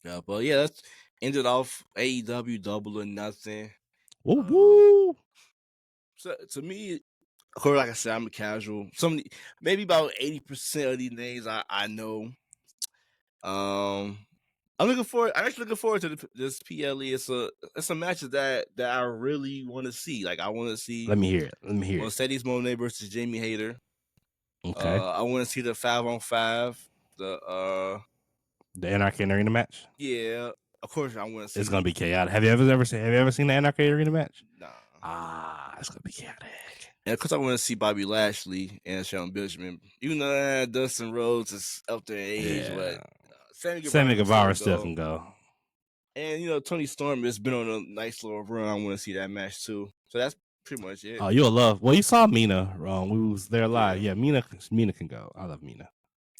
Yeah, but yeah, let's end it off. AEW Double or Nothing. Woo woo. So to me, of course, like I said, I'm a casual. Maybe about 80% of these names I know. I'm actually looking forward to this PLE. It's a match that I really want to see. Like I want to see. Let me hear it. Mercedes Moné versus Jamie Hayter. Okay. I want to see the 5-on-5. The Anarchy Arena match. Yeah, of course I want to see. It's gonna be chaotic. Have you ever seen the Anarchy Arena match? Nah. It's gonna be chaotic. And of course I want to see Bobby Lashley and Shelton Benjamin. Even though Dustin Rhodes is up there in age, but Sammy Guevara still can go. And Tony Storm has been on a nice little run. I want to see that match too. So that's pretty much it. Oh, you'll love. Well, you saw Mina. We was there live. Yeah, Mina can go. I love Mina.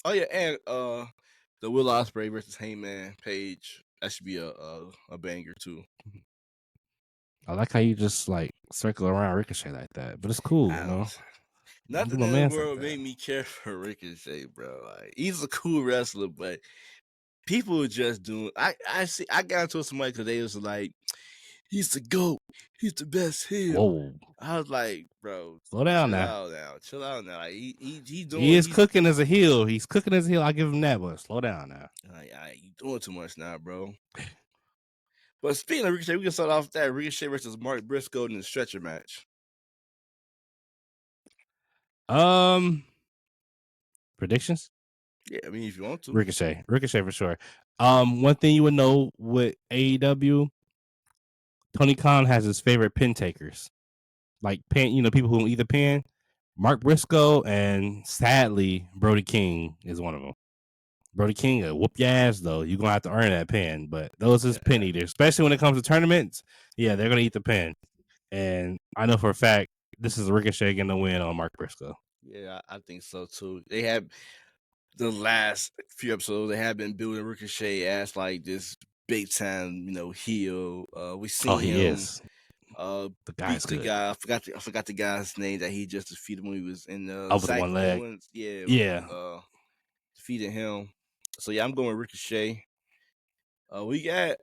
Oh yeah, and the Will Ospreay versus Heyman Page. That should be a banger too. I like how you just like circle around Ricochet like that, but it's cool, Nothing in the world made me care for Ricochet, bro. Like he's a cool wrestler, but people are just doing. I got into somebody because they was like, he's the GOAT, he's the best heel. Whoa! I was like, bro, slow down chill out now. Like, he is cooking as a heel. He's cooking as a heel. I give him that, but slow down now. You doing too much now, bro. But speaking of Ricochet, we can start off that Ricochet versus Mark Briscoe in the stretcher match. Predictions? Yeah, I mean, if you want to. Ricochet for sure. One thing you would know with AEW, Tony Khan has his favorite pin takers. Like people who either pin. Mark Briscoe and sadly Brody King is one of them. Brody King will whoop your ass though. You're gonna have to earn that pin. But those is pin eaters, especially when it comes to tournaments. Yeah, they're gonna eat the pin. And I know for a fact this is Ricochet getting the win on Mark Briscoe. Yeah, I think so too. They have the last few episodes. They have been building Ricochet as like this big time, heel. We seen him. Is. The guy's good. I forgot the guy's name that he just defeated when he was in the with one leg. Defeating him. So yeah, I'm going with Ricochet. We got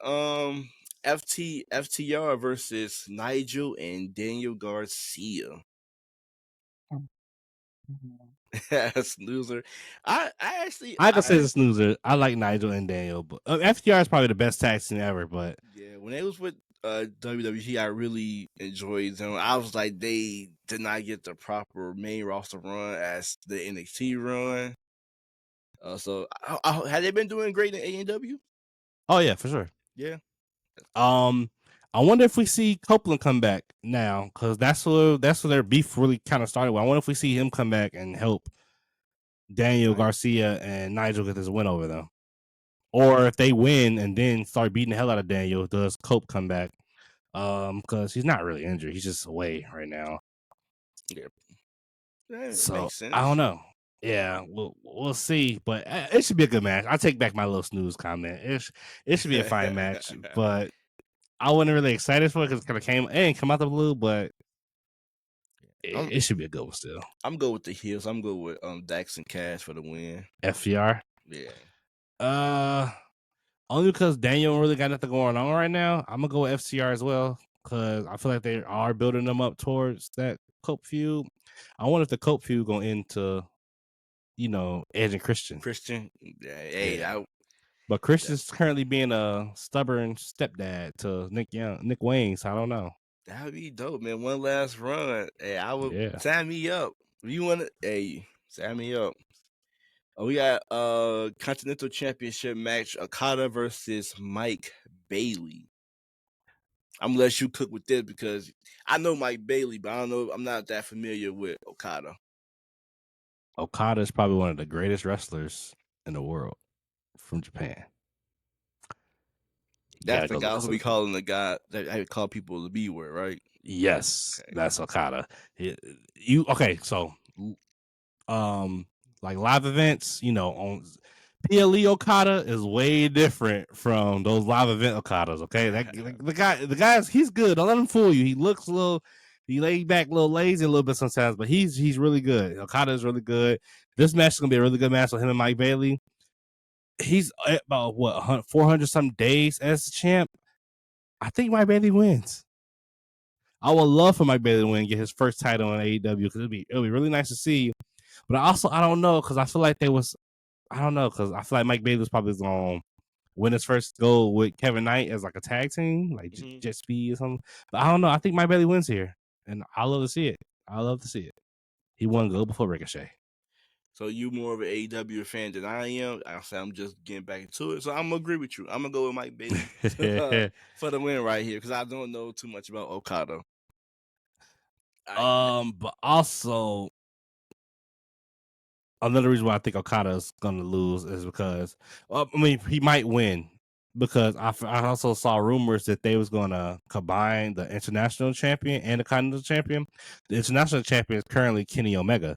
FTR versus Nigel and Daniel Garcia. Snoozer. I can say the snoozer. I like Nigel and Daniel, but FTR is probably the best tag team ever. But yeah, when they was with WWE, I really enjoyed them. I was like, they did not get the proper main roster run as the NXT run. So have they been doing great in AEW? Oh yeah, for sure. Yeah. I wonder if we see Copeland come back now, because that's where their beef really kind of started with. I wonder if we see him come back and help Daniel Garcia and Nigel get this win over them. Or if they win and then start beating the hell out of Daniel, does Cope come back? Because he's not really injured. He's just away right now. Yeah. So makes sense. I don't know. Yeah, we'll see. But it should be a good match. I take back my little snooze comment. It should be a fine match, but I wasn't really excited for it because it kind of ain't come out the blue, but it should be a good one still. I'm good with the heels. I'm good with Dax and Cash for the win. FTR? Yeah. Only because Daniel really got nothing going on right now. I'm gonna go with FTR as well because I feel like they are building them up towards that Cope feud. I wonder if the Cope feud gonna end to, Edge and Christian. Yeah. But Christian's currently being a stubborn stepdad to Nick Wayne, so I don't know. That would be dope, man. One last run. Hey, I would sign me up. If you want to, sign me up. We got a Continental Championship match, Okada versus Mike Bailey. I'm gonna let you cook with this because I know Mike Bailey, but I'm not that familiar with Okada. Okada is probably one of the greatest wrestlers in the world from Japan. That's the guy who be calling the guy that I call people the B word, right? Yes, that's Okada. So like live events, on PLE Okada is way different from those live event Okadas. Okay, the guy's he's good. Don't let him fool you. He looks he laid back, a little lazy a little bit sometimes, but he's really good. Okada is really good. This match is gonna be a really good match with him and Mike Bailey. He's at about 400 some days as the champ. I think Mike Bailey wins. I would love for Mike Bailey to win and get his first title in AEW because it'll be really nice to see. But I don't know because I feel like because I feel like Mike Bailey was probably going to win his first goal with Kevin Knight as like a tag team, like Jet Speed or something. But I don't know. I think Mike Bailey wins here, and I love to see it. I love to see it. He won gold before Ricochet. So you more of an AEW fan than I am. I'm just getting back into it. So I'm gonna agree with you. I'm gonna go with Mike Bailey for the win right here because I don't know too much about Okada. But also another reason why I think Okada is gonna lose is because he might win because I also saw rumors that they was gonna combine the international champion and the continental champion. The international champion is currently Kenny Omega.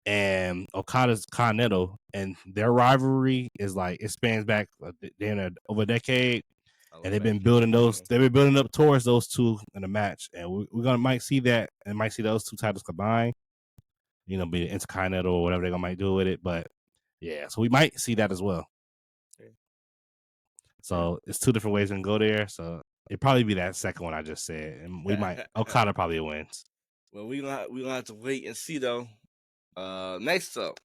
And Okada's Continental, and their rivalry is like it spans back over a decade, and they've been building those. They've been building up towards those two in a match, and we're might see that, and might see those two titles combined. Be the Intercontinental or whatever they might do with it, but yeah, so we might see that as well. So it's two different ways we can go there. So it'd probably be that second one I just said, and we might Okada probably wins. Well, we gonna have to wait and see though. Next up,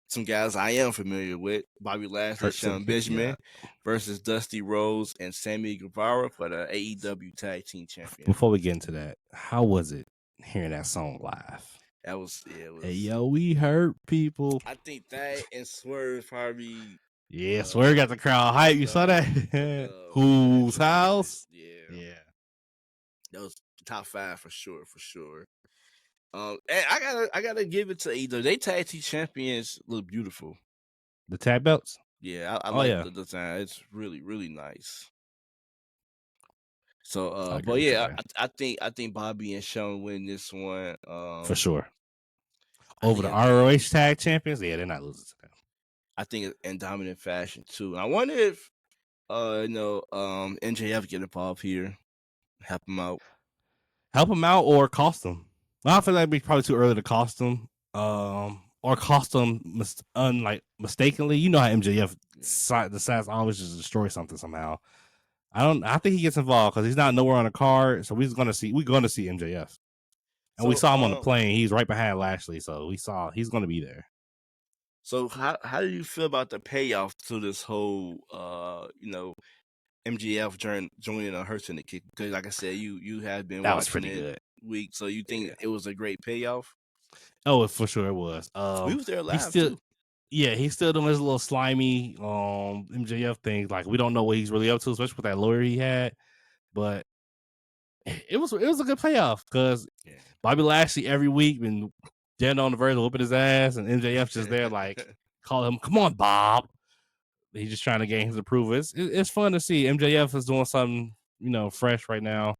some guys I am familiar with: Bobby Lashley, Shelton Benjamin versus Dusty Rhodes and Sammy Guevara for the AEW Tag Team Champion. Before we get into that, how was it hearing that song live? It was. Hey yo, we hurt people. I think that and Swerve probably. Yeah, Swerve got the crowd hype. You saw that? Whose house? Yeah. That was top 5 for sure. And I gotta give it to AEW. They tag team champions look beautiful. The tag belts? Yeah, I like the design. It's really, really nice. So, but yeah, I think Bobby and Sean win this one for sure. Over the ROH tag champions, yeah, they're not losing to them. I think in dominant fashion too. I wonder if MJF get involved here, help him out, or cost them. I feel like it'd be probably too early to cost them, or cost them mistakenly. You know how MJF decides always just destroy something somehow. I think he gets involved because he's not nowhere on the card, so we're gonna see MJF, and we saw him on the plane. He's right behind Lashley, so he's gonna be there. So how do you feel about the payoff to this whole MJF joining a Hurt Syndicate? Because like I said, you have been that was pretty good week, so you think it was a great payoff? Oh, for sure it was. We was there live too. Yeah, he's still doing his little slimy MJF things. Like we don't know what he's really up to, especially with that lawyer he had. But it was a good payoff because Bobby Lashley every week been dead on the verge of whooping his ass, and MJF just there like call him, come on, Bob. He's just trying to gain his approval. It's fun to see MJF is doing something fresh right now.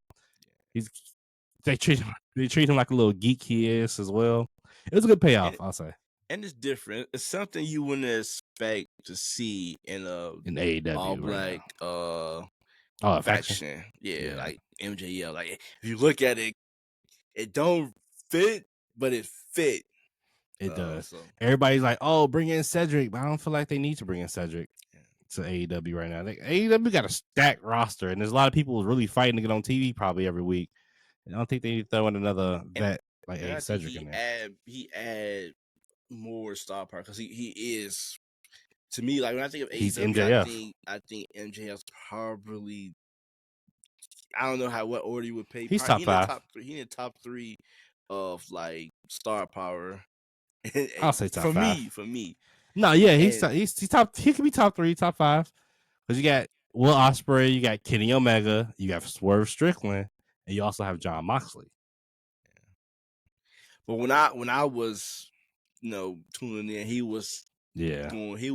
They treat him like a little geek he is as well. It was a good payoff, I'll say. And it's different. It's something you wouldn't expect to see in AEW all black faction. Yeah, like MJF. Like if you look at it, it don't fit, but it fit. It does. So. Everybody's like, "Oh, bring in Cedric," but I don't feel like they need to bring in Cedric to AEW right now. AEW got a stacked roster, and there's a lot of people really fighting to get on TV probably every week. I don't think they need to throw in another vet like Cedric in there. He add more star power because he is, to me, like when I think of AEW, MJF. I think MJF's probably, I don't know what order you would pay. He's top 5. He in the top 3 of like star power. I'll say top 5 for me. No, yeah, he's top. He could be top 3, top 5 because you got Will Ospreay, you got Kenny Omega, you got Swerve Strickland, and you also have Jon Moxley. But when I was tuning in, he was he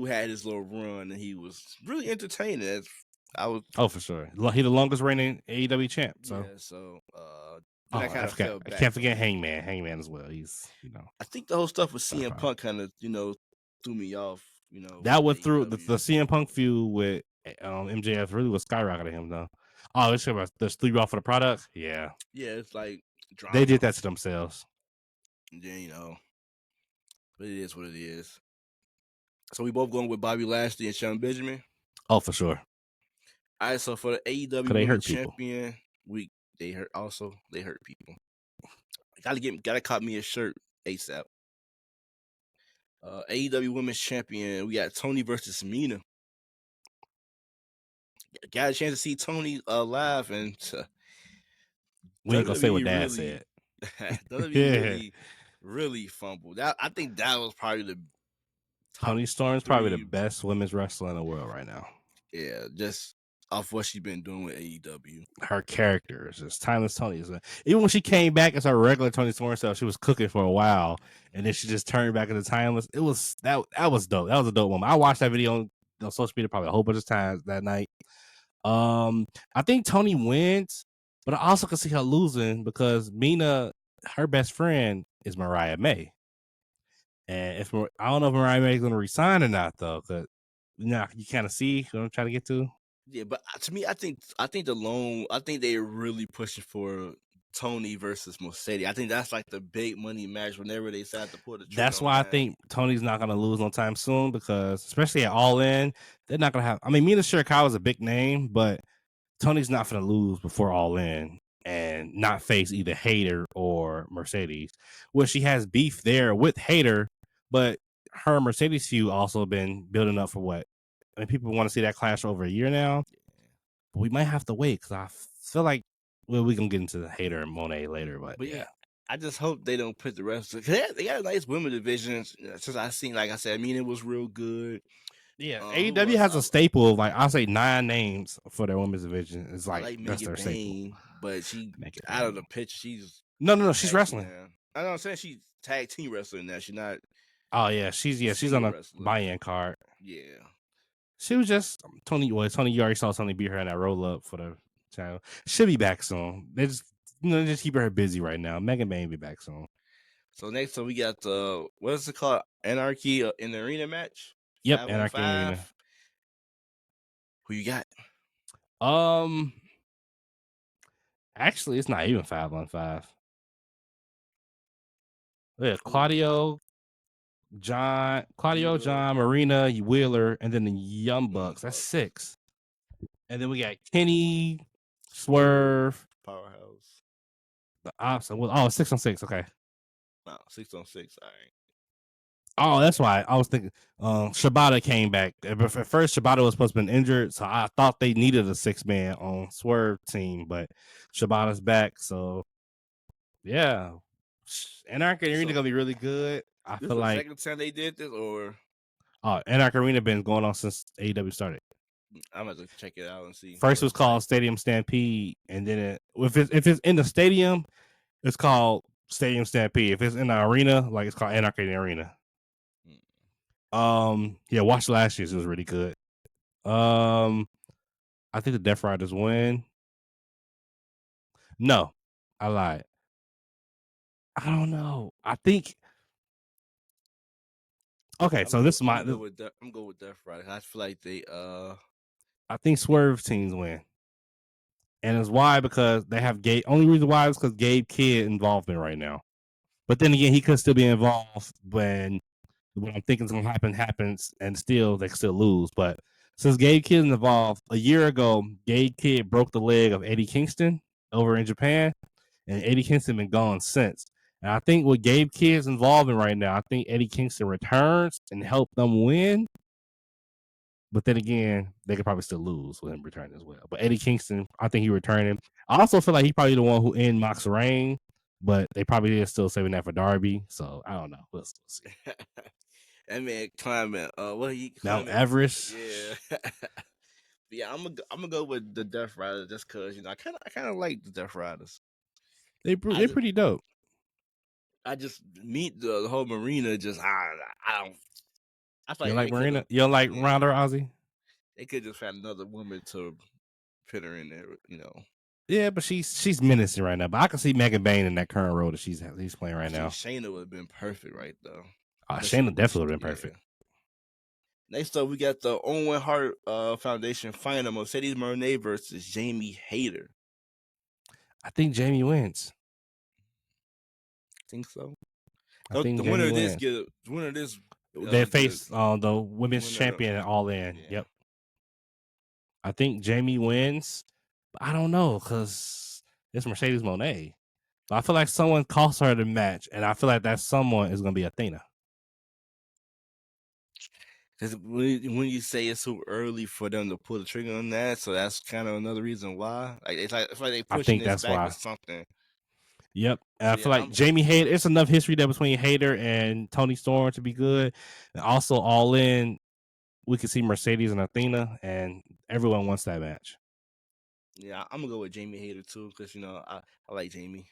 had his little run and he was really entertaining. For sure. He the longest reigning AEW champ. So I can't forget Hangman. Hangman as well. He's I think the whole stuff with CM Punk kind of threw me off. That went through the CM Punk feud with MJF really was skyrocketing him though. Oh, it's about the 3 off for the product. Yeah, it's like drama. They did that to themselves. And then but it is what it is. So we both going with Bobby Lashley and Shelton Benjamin. Oh, for sure. All right, so for the AEW Champion, we they hurt. Also, they hurt people. Gotta cop me a shirt ASAP. AEW Women's Champion. We got Tony versus Mina. Got a chance to see Tony live, and we ain't gonna say what Dad really, said. WWE really fumbled. I think that was probably the top Tony Storm's probably the best women's wrestler in the world right now. Yeah, just off what she's been doing with AEW. Her character is just timeless. Tony is even when she came back as her regular Tony Storm self, she was cooking for a while, and then she just turned back into timeless. It was that was dope. That was a dope moment. I watched that video on social media probably a whole bunch of times that night. I think Tony wins, but I also can see her losing because Mina, her best friend, is Mariah May, and I don't know if Mariah May is going to resign or not though, because you kind of see what I'm trying to get to. Yeah, but to me, I think they're really pushing for Tony versus Mercedes. I think that's like the big money match whenever they decide to put the trigger. That's why I think Tony's not going to lose no time soon, because especially at All In, they're not going to have. I mean, Mina Shirakawa is a big name, but Tony's not going to lose before All In and not face either Hayter or Mercedes. Well, she has beef there with Hayter, but her Mercedes feud also been building up for what? I mean, people want to see that clash over a year now, but we might have to wait because I feel like we can get into the Hayter and Monet later. But yeah, I just hope they don't put the rest of it. They got a nice women division. Since I seen, like I said, I mean, it was real good. Yeah, AEW has a staple of like I'll say 9 names for their women's division. It's like that's their staple. But she out of the picture. She's no, she's wrestling. I know. I'm saying she's tag team wrestling now. She's not. Oh yeah, she's on a buy-in card. Yeah, she was just Tony. Well, Tony, you already saw Tony beat her in that roll up for the channel. She'll be back soon. They just keep her busy right now. Megan Bain be back soon. So next up we got what is it called? Anarchy in the arena match. Yep, Anarchy Arena. Who you got? Actually, it's not even 5-on-5. Yeah, Claudio, John, Marina, Wheeler, and then the Young Bucks. That's 6. And then we got Kenny, Swerve, Powerhouse. The Ops. Well, 6-on-6. Okay. Wow, 6-on-6. All right. Oh, that's why I was thinking. Shibata came back. At first, Shibata was supposed to be injured, so I thought they needed a 6-man on Swerve team, but Shibata's back. So, yeah, Anarchy Arena gonna be really good. I feel like second time they did this, or Anarchy Arena been going on since AEW started. I'm gonna check it out and see. First, it was called Stadium Stampede, and then if it's in the stadium, it's called Stadium Stampede. If it's in the arena, like it's called Anarchy Arena. Yeah, watch last year's. It was really good. I think the Death Riders win. No, I lied. I don't know. I think. Okay, so this is my. I'm going with Death Riders. I feel like they. I think Swerve teams win, and it's why because they have Gabe. Only reason why is because Gabe Kidd involvement right now. But then again, he could still be involved when what I'm thinking is going to happens, and still they still lose. But since Gabe Kidd is involved, a year ago, Gabe Kidd broke the leg of Eddie Kingston over in Japan, and Eddie Kingston been gone since. And I think with Gabe Kidd's involved in right now, I think Eddie Kingston returns and help them win. But then again, they could probably still lose with him returning as well. But Eddie Kingston, I think he returning. I also feel like he's probably the one who ended Mox's reign, but they probably are still saving that for Darby. So I don't know. We'll see. That man climbing. What he Mount Everest? Yeah. Yeah, I'm gonna go with the Death Riders just because I kind of like the Death Riders. They're pretty dope. I just meet the whole Marina. Just I don't. I feel you like Marina? You don't like Ronda Rousey? They could just find another woman to put her in there. Yeah, but she's menacing right now. But I can see Megan Bain in that current role that he's playing right now. Shayna would have been perfect right though. Shayna definitely would have been perfect. Next up, we got the Owen Hart Foundation final: Mercedes Moné versus Jamie Hayter. I think Jamie wins. Think so. I think the winner of this. They face the women's champion All In. Yeah. Yep. I think Jamie wins. But I don't know because It's Mercedes Moné. But I feel like someone cost her the match, and I feel like that someone is going to be Athena. Because when you say it's too early for them to pull the trigger on that, so that's kind of another reason why. Like it's like they pushing this back with something. Yep. And so, I feel like Jamie Hayter, it's enough history there between Hayter and Toni Storm to be good. And also, All In, we could see Mercedes and Athena, and everyone wants that match. Yeah, I'm going to go with Jamie Hayter, too, because, I like Jamie.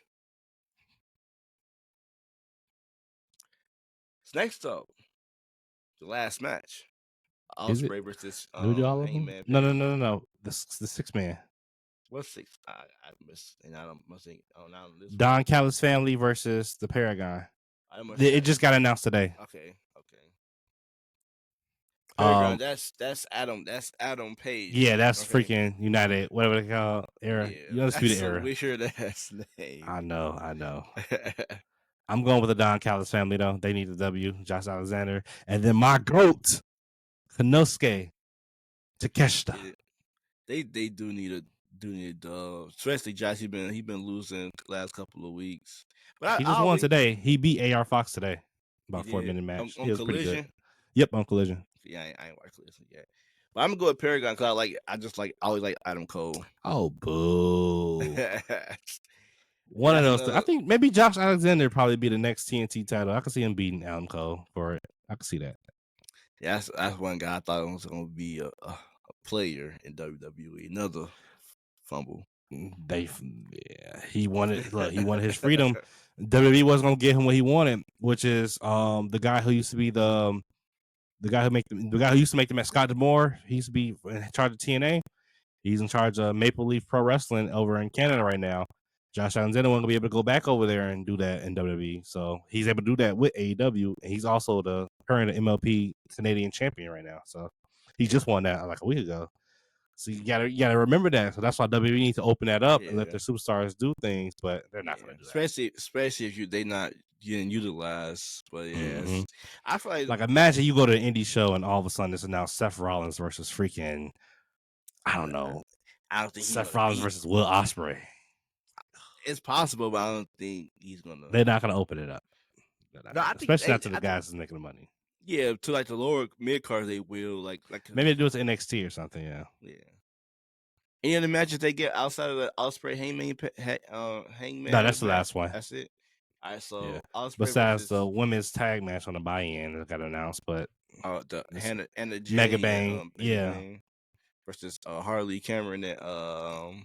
So next up, the last match. Ospreay versus Hangman. No. The 6-man. What's 6? I missed, and I don't must think. Oh, now this Don Callis family versus the Paragon. It just got announced today. Okay. Battleground. That's Adam. That's Adam Page. Yeah, that's freaking United. Whatever they call era. Yeah, Undisputed era. We sure that's name. I know. I'm going with the Don Callis family though. They need the W. Josh Alexander, and then my goat, Konosuke Takeshita. Yeah, they do need a dub. Especially Josh. He been losing the last couple of weeks. But he just won today. He beat AR Fox today. About 4-minute match. On it was Collision? Pretty good. Yep, on Collision. Yeah, I ain't watched Collision yet. But I'm gonna go with Paragon because I always like Adam Cole. Oh, boo. One of those. I think maybe Josh Alexander probably be the next TNT title. I could see him beating Adam Cole for it. I could see that. Yeah, that's one guy I thought was gonna be a player in WWE. Another fumble. He wanted. Look, he wanted his freedom. WWE wasn't gonna give him what he wanted, which is the guy who used to be the guy who used to make the match, Scott D'Amore. He used to be in charge of TNA. He's in charge of Maple Leaf Pro Wrestling over in Canada right now. Josh Alexander won't be able to go back over there and do that in WWE. So he's able to do that with AEW. And he's also the current MLP Canadian champion right now. So he just won that like a week ago. So you gotta remember that. So that's why WWE needs to open that up and let their superstars do things, but they're not gonna do that. Especially if they not getting utilized. But I feel like imagine you go to an indie show and all of a sudden it's announced Seth Rollins versus freaking I don't know. I don't think Seth Rollins versus Will Ospreay. It's possible, but I don't think he's gonna. They're not gonna open it up. Especially not to the guys that's making the money. Yeah, to like the lower mid cards, they will like maybe they do it to NXT or something. Yeah. Any other matches they get outside of the Ospreay Hangman? No, that's the last one. That's it. All right, so Ospreay besides the women's tag match on the buy-in that got announced, but the Hannah J Mega Bang, Bang versus Harley Cameron and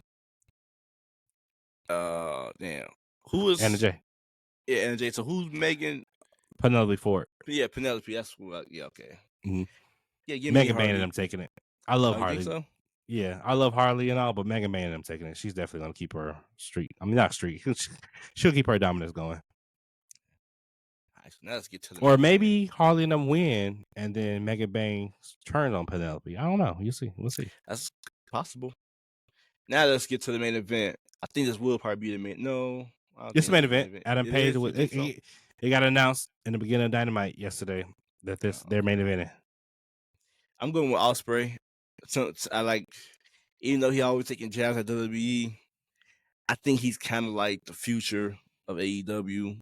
damn, who was Anna J? Yeah, Anna J. So who's Megan? Penelope Ford. Yeah, Penelope. That's what. Yeah, okay. Mm-hmm. Yeah, Mega Bang and I'm taking it. I love Harley. You think so? Yeah, I love Harley and all, but Mega Man and I'm taking it. She's definitely gonna keep her streak. I mean, not streak. She'll keep her dominance going. Right, so now let's get to the. Or maybe Harley and them win, and then Mega Bang turns on Penelope. I don't know. You see. We'll see. That's possible. Now let's get to the main event. I think this will probably be the main. No, it's the main event. Adam Page. It got announced in the beginning of Dynamite yesterday that their main event. I'm going with Ospreay. So I like, even though he always taking jabs at WWE, I think he's kind of like the future of AEW.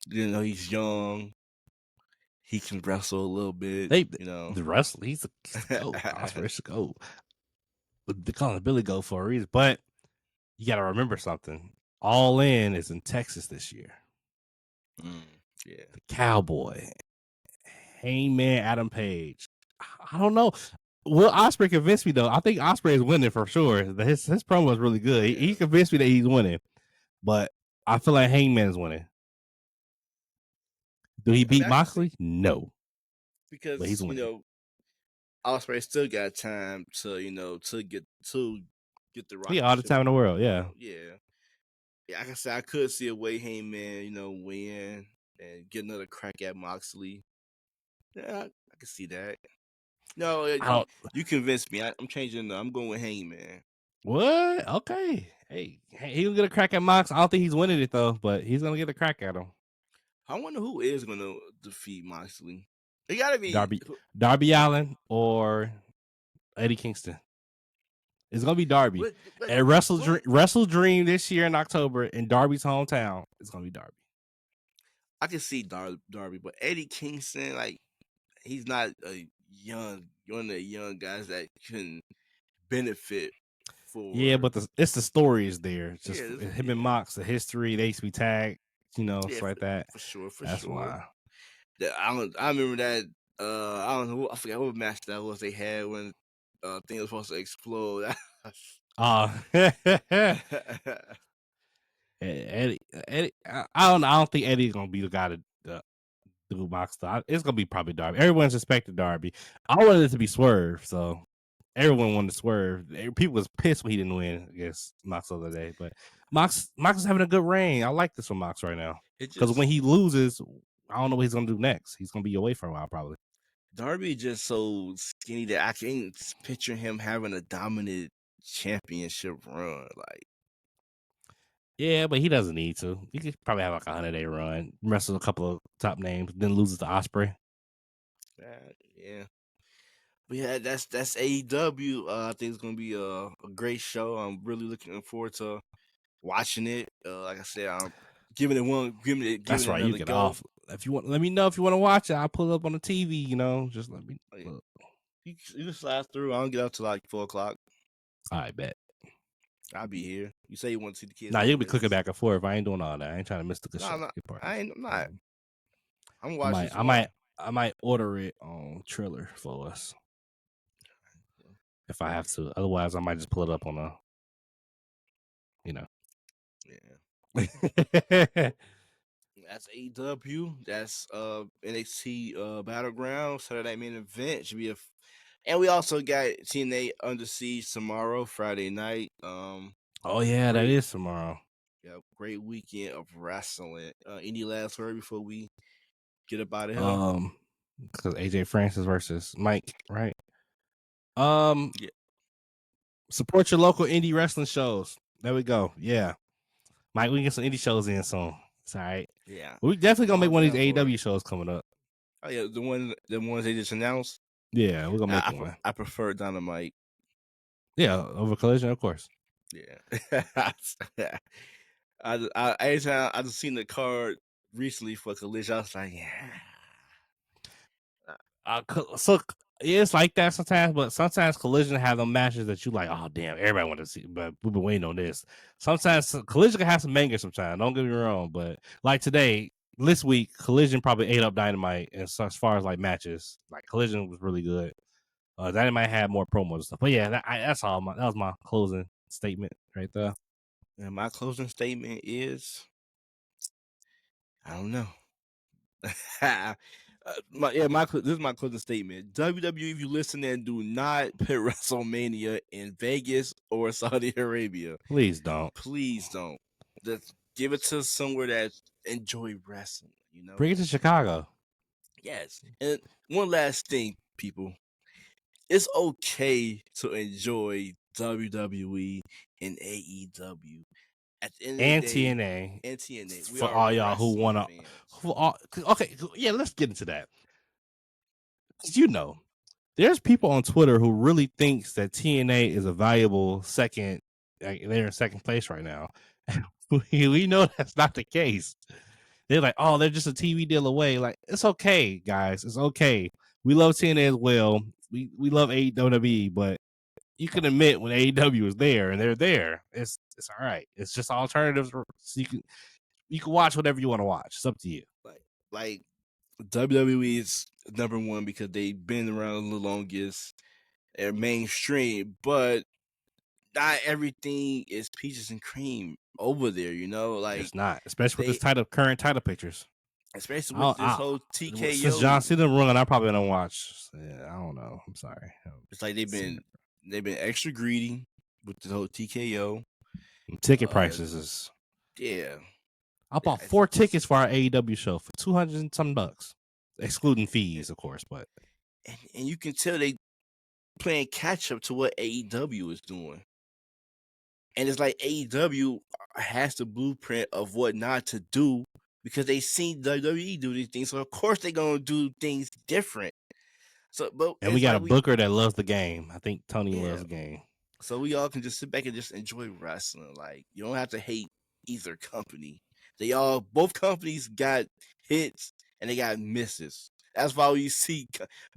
You know, he's young. He can wrestle a little bit. The wrestler, he's a go. Ospreay's a go. They call him Billy Goat for a reason. But you got to remember something. All In is in Texas this year. Yeah, the Cowboy, Hangman Adam Page. I don't know. Will Ospreay convinced me though? I think Ospreay is winning for sure. His promo is really good. Yeah. He convinced me that he's winning, but I feel like Hangman is winning. Do he beat Moxley? No, because he's winning. Ospreay still got time to to get the right. Yeah, all the time in the world. Yeah. Like I said, I could see a way Hangman win and get another crack at Moxley. Yeah, I can see that. No, you convinced me. I'm changing. I'm going with Hangman. What? Okay. Hey, he'll get a crack at Mox. I don't think he's winning it though, but he's gonna get a crack at him. I wonder who is gonna defeat Moxley. It gotta be Darby Allin or Eddie Kingston. It's gonna be Darby. And Wrestle Dream this year in October in Darby's hometown. It's gonna be Darby. I can see Darby, but Eddie Kingston, like, he's not one of the young guys that can benefit for. Yeah, but it's the story is there. It's just him and Mox, the history, they used to be tagged, stuff like that. For sure. That's why. I remember that. I don't know. I forgot what match that was they had when thing was supposed to explode. Eddie, I don't think Eddie's gonna be the guy to do Mox stuff. It's gonna be probably Darby. Everyone's expected Darby. I wanted it to be Swerve, so everyone wanted to Swerve. People was pissed when he didn't win against Mox the other day, but Mox is having a good reign. I like this from Mox right now because when he loses, I don't know what he's gonna do next. He's gonna be away for a while probably. Darby just so skinny that I can't picture him having a dominant championship run. Like, yeah, but he doesn't need to. He could probably have like a 100-day run, wrestle a couple of top names, then loses to Ospreay. Yeah. But yeah, that's AEW. I think it's gonna be a great show. I'm really looking forward to watching it. Like I said, I'm giving it. That's right. You get off. If you want, let me know if you want to watch it. I'll pull it up on the TV. Just let me. Look. You can slide through. I don't get up till like 4:00. I bet. I'll be here. You say you want to see the kids? Nah, you'll be clicking back and forth. I ain't doing all that. I ain't trying to miss the good show. I'm not. I'm watching. I might order it on Triller for us if I have to. Otherwise, I might just pull it up on a. Yeah. That's AEW. That's NXT Battleground. Saturday main event should be and we also got TNA Under Siege tomorrow, Friday night. Oh yeah, that is tomorrow. Yeah, great weekend of wrestling. Any last word before we get up out of here? Because AJ Francis versus Mike, right? Yeah. Support your local indie wrestling shows. There we go. Yeah, Mike, we can get some indie shows in soon. It's all right. Yeah, we definitely gonna make one of these AEW shows coming up. Oh yeah, the ones they just announced. Yeah, we're gonna make one. I prefer Dynamite. Yeah, over Collision, of course. Yeah. I just seen the card recently for Collision. I was like, yeah. So it's like that sometimes, but sometimes Collision have them matches that you like, oh damn, everybody want to see, but we've been waiting on this. Sometimes Collision can have some bangers sometimes, don't get me wrong, but like this week, Collision probably ate up Dynamite, and so as far as like matches, like Collision was really good. Dynamite had more promos and stuff, but yeah, that's all. That was my closing statement right there. And my closing statement is, I don't know. This is my closing statement. WWE, if you listen and do not put WrestleMania in Vegas or Saudi Arabia. Please don't. Just give it to somewhere that enjoy wrestling. Bring it to Chicago. Yes. And one last thing, people. It's okay to enjoy WWE and AEW. At the end of the day, TNA. For all y'all who want to. Okay, yeah, let's get into that. Because there's people on Twitter who really thinks that TNA is a valuable second. Like, they're in second place right now. We know that's not the case. They're like, oh, they're just a TV deal away. Like, it's okay, guys. It's okay. We love TNA as well. We love AEW, but you can admit when AEW is there and they're there, it's all right. It's just alternatives. So you can watch whatever you want to watch. It's up to you. Like WWE is number one because they've been around the longest. They're mainstream, but not everything is peaches and cream over there. Like it's not, especially with this current title pictures. Especially with this whole TKO. Since John Cena run, I probably don't watch. Yeah, I don't know. I'm sorry. It's like they've been extra greedy with the whole TKO. Ticket prices is. Yeah. I bought 4 tickets for our AEW show for $200 and some bucks, excluding fees, of course. But and you can tell they playing catch up to what AEW is doing. And it's like AEW has the blueprint of what not to do because they seen WWE do these things. So, of course, they're going to do things different. And we got a booker that loves the game. I think Tony loves the game. So we all can just sit back and just enjoy wrestling. Like, you don't have to hate either company. Both companies got hits and they got misses. That's why you see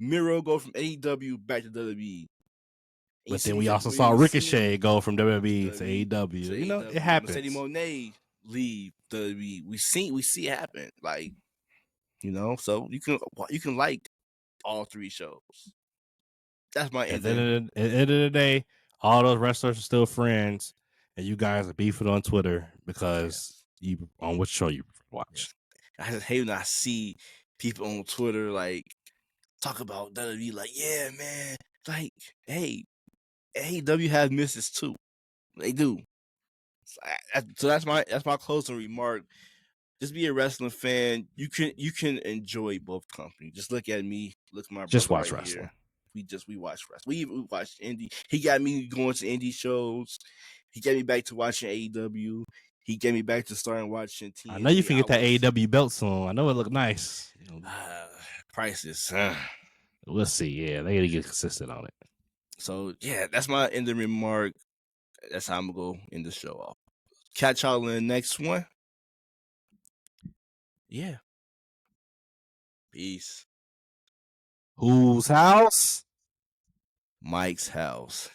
Miro go from AEW back to WWE. But then we also saw Ricochet go from WWE to AEW. You know, it happens. Mercedes Moné leave WWE. We see it happen. Like, you know, so you can like all three shows. That's my ending. At the end of the day, all those wrestlers are still friends, and you guys are beefing on Twitter because you on which show you watch. I just hate when I see people on Twitter like talk about WWE. Like, yeah, man, like, hey, AEW has misses too. They do. So that's my closing remark. Just be a wrestling fan. You can enjoy both companies. Just look at me. Look at my just brother watch right wrestling. Here. We watch wrestling. We watched indie. He got me going to indie shows. He got me back to watching AEW. He got me back to starting watching TNA. I know you can get that AEW belt soon. I know it look nice. Prices. We'll see. Yeah, they gotta get consistent on it. So yeah, that's my ending remark. That's how I'm gonna go end the show off. Catch y'all in the next one. Yeah. Peace. Whose house? Mike's house.